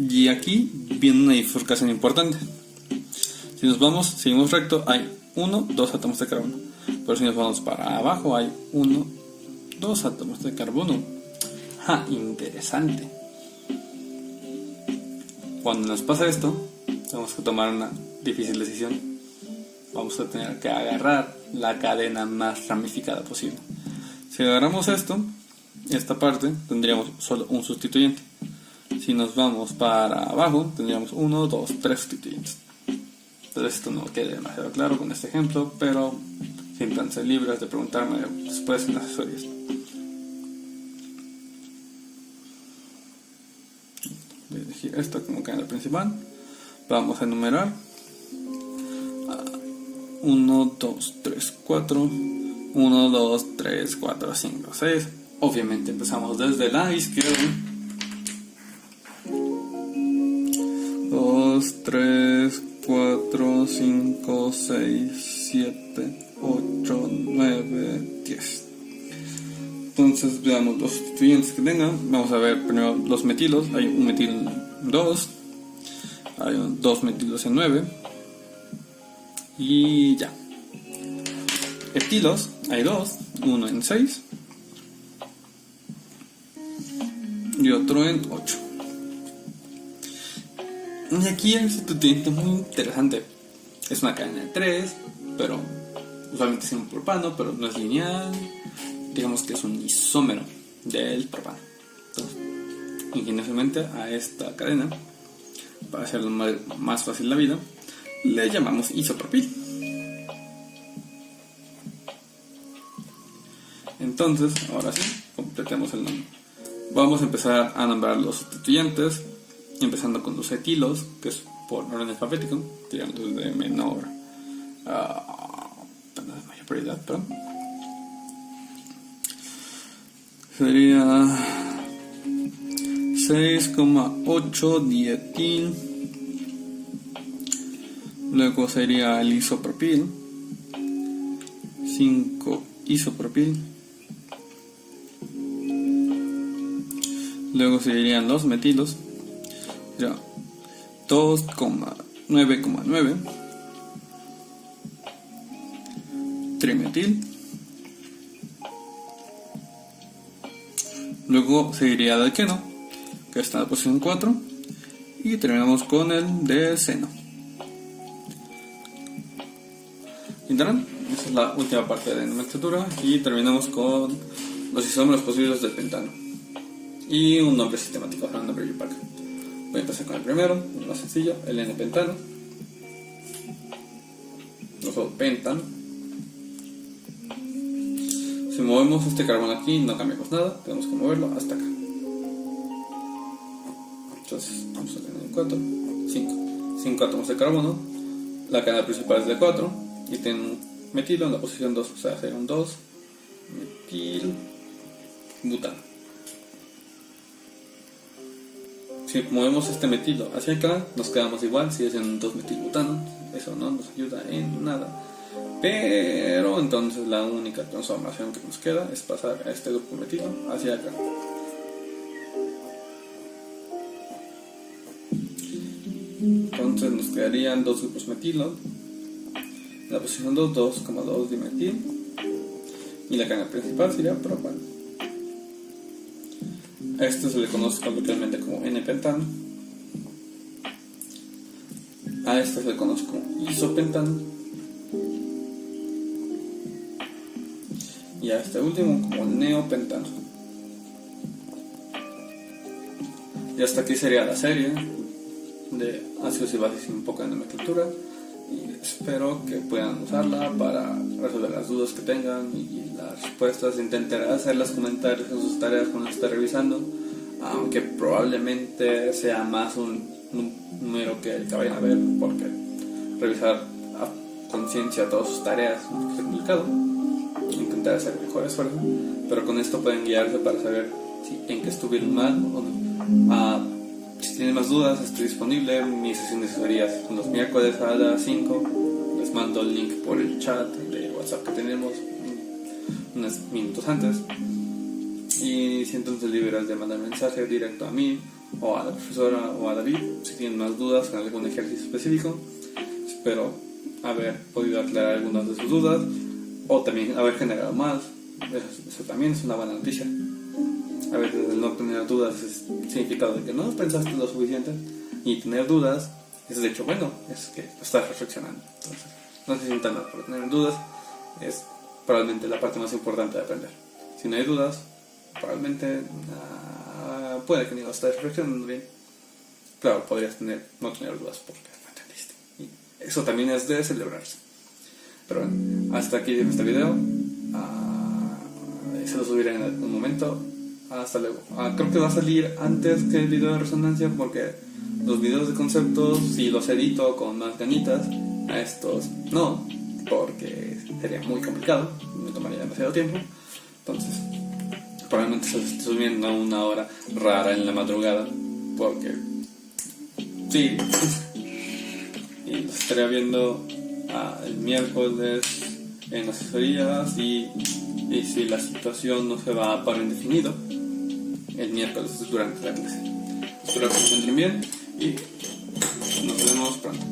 Y aquí viene una bifurcación importante. Si nos vamos, seguimos recto, hay 2 átomos de carbono. Pero si nos vamos para abajo, hay 2 átomos de carbono. Interesante. Cuando nos pasa esto, tenemos que tomar una difícil decisión. Vamos a tener que agarrar la cadena más ramificada posible. Si agarramos esto, esta parte tendríamos solo un sustituyente. Si nos vamos para abajo tendríamos 1, 2, 3 sustituyentes. Entonces esto no queda demasiado claro con este ejemplo, pero siéntanse libres de preguntarme después en las asesorías. Voy a elegir esto como canal principal. Vamos a enumerar 1, 2, 3, 4, 1, 2, 3, 4, 5, 6. Obviamente empezamos desde la izquierda. 2, 3, 4, 5, 6, 7, 8, 9, 10. Entonces veamos los sustituyentes que tengan. Vamos a ver primero los metilos. Hay un metil 2, hay 2 metilos en 9 y ya. Etilos hay 2, uno en 6 y otro en 8. Y aquí el sustituyente es muy interesante. Es una cadena de 3, pero usualmente es un propano, pero no es lineal. Digamos que es un isómero del propano. Entonces, ingeniosamente a esta cadena, para hacerlo más fácil la vida, le llamamos isopropil. Entonces, ahora sí, completemos el nombre. Vamos a empezar a nombrar los sustituyentes, empezando con los etilos, que es por orden alfabético, tirando de menor a mayor prioridad, perdón. Sería 6,8 dietil. Luego sería el isopropil, 5 isopropil. Luego seguirían los metilos, sería 2,9,9 trimetil. Luego seguiría el alqueno, que está en la posición 4, y terminamos con el deceno. ¿Entenderán? Esa es la última parte de la nomenclatura y terminamos con los isómeros posibles del pentano y un nombre sistemático, un nombre UPAC. Voy a empezar con el primero, el más sencillo, el N-pentano, luego pentano. Si movemos este carbono aquí no cambiamos nada, tenemos que moverlo hasta acá. Entonces vamos a tener 4, 5 átomos de carbono, la cadena principal es de 4 y tiene un metilo en la posición 2, o sea, sería un 2 metil butano. Si movemos este metilo hacia acá, nos quedamos igual, sigue siendo un 2 metil butano, eso no nos ayuda en nada. Pero entonces la única transformación que nos queda es pasar a este grupo metilo hacia acá. Entonces nos quedarían dos grupos metilo. En la posición 2, 2,2 dimetil. Y la cadena principal sería propano. A este se le conoce coloquialmente como N-pentano. A este se le conoce como isopentano. Y a este último como neopentano. Y hasta aquí sería la serie de ácidos y bases y un poco de nomenclatura. Y espero que puedan usarla para resolver las dudas que tengan y las respuestas. Intentaré hacer los comentarios en sus tareas cuando esté revisando, aunque probablemente sea más un número que vayan a ver, porque revisar a conciencia todas sus tareas es un poco complicado. Intentar hacer el mejor esfuerzo, pero con esto pueden guiarse para saber en qué estuvieron mal o no. Si tienen más dudas, estoy disponible. Mi sesión de asesorías los miércoles a las 5. Les mando el link por el chat de WhatsApp que tenemos unos minutos antes. Y siéntanse libres de mandar mensaje directo a mí o a la profesora o a David si tienen más dudas con algún ejercicio específico. Espero haber podido aclarar algunas de sus dudas o también haber generado más. Eso también es una buena noticia. A veces el no tener dudas es significado de que no pensaste lo suficiente, y tener dudas es de hecho bueno, es que estás reflexionando. Entonces no se sientan mal por tener dudas, es probablemente la parte más importante de aprender. Si no hay dudas, probablemente puede que ni lo estés reflexionando bien. Claro, podrías no tener dudas porque no entendiste. Y eso también es de celebrarse. Pero bueno, hasta aquí este video. Se lo subiré en algún momento. Hasta luego. Creo que va a salir antes que el video de resonancia porque los videos de conceptos si los edito con más ganitas. A estos no, porque sería muy complicado, me tomaría demasiado tiempo. Entonces probablemente se esté subiendo a una hora rara en la madrugada porque sí. Y los estaría viendo el miércoles en asesorías y si la situación no se va para indefinido, el miércoles durante la clase. Espero que se encuentren bien y nos vemos pronto.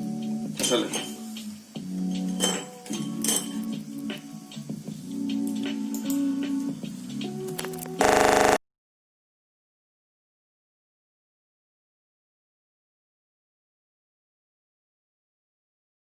Hasta luego.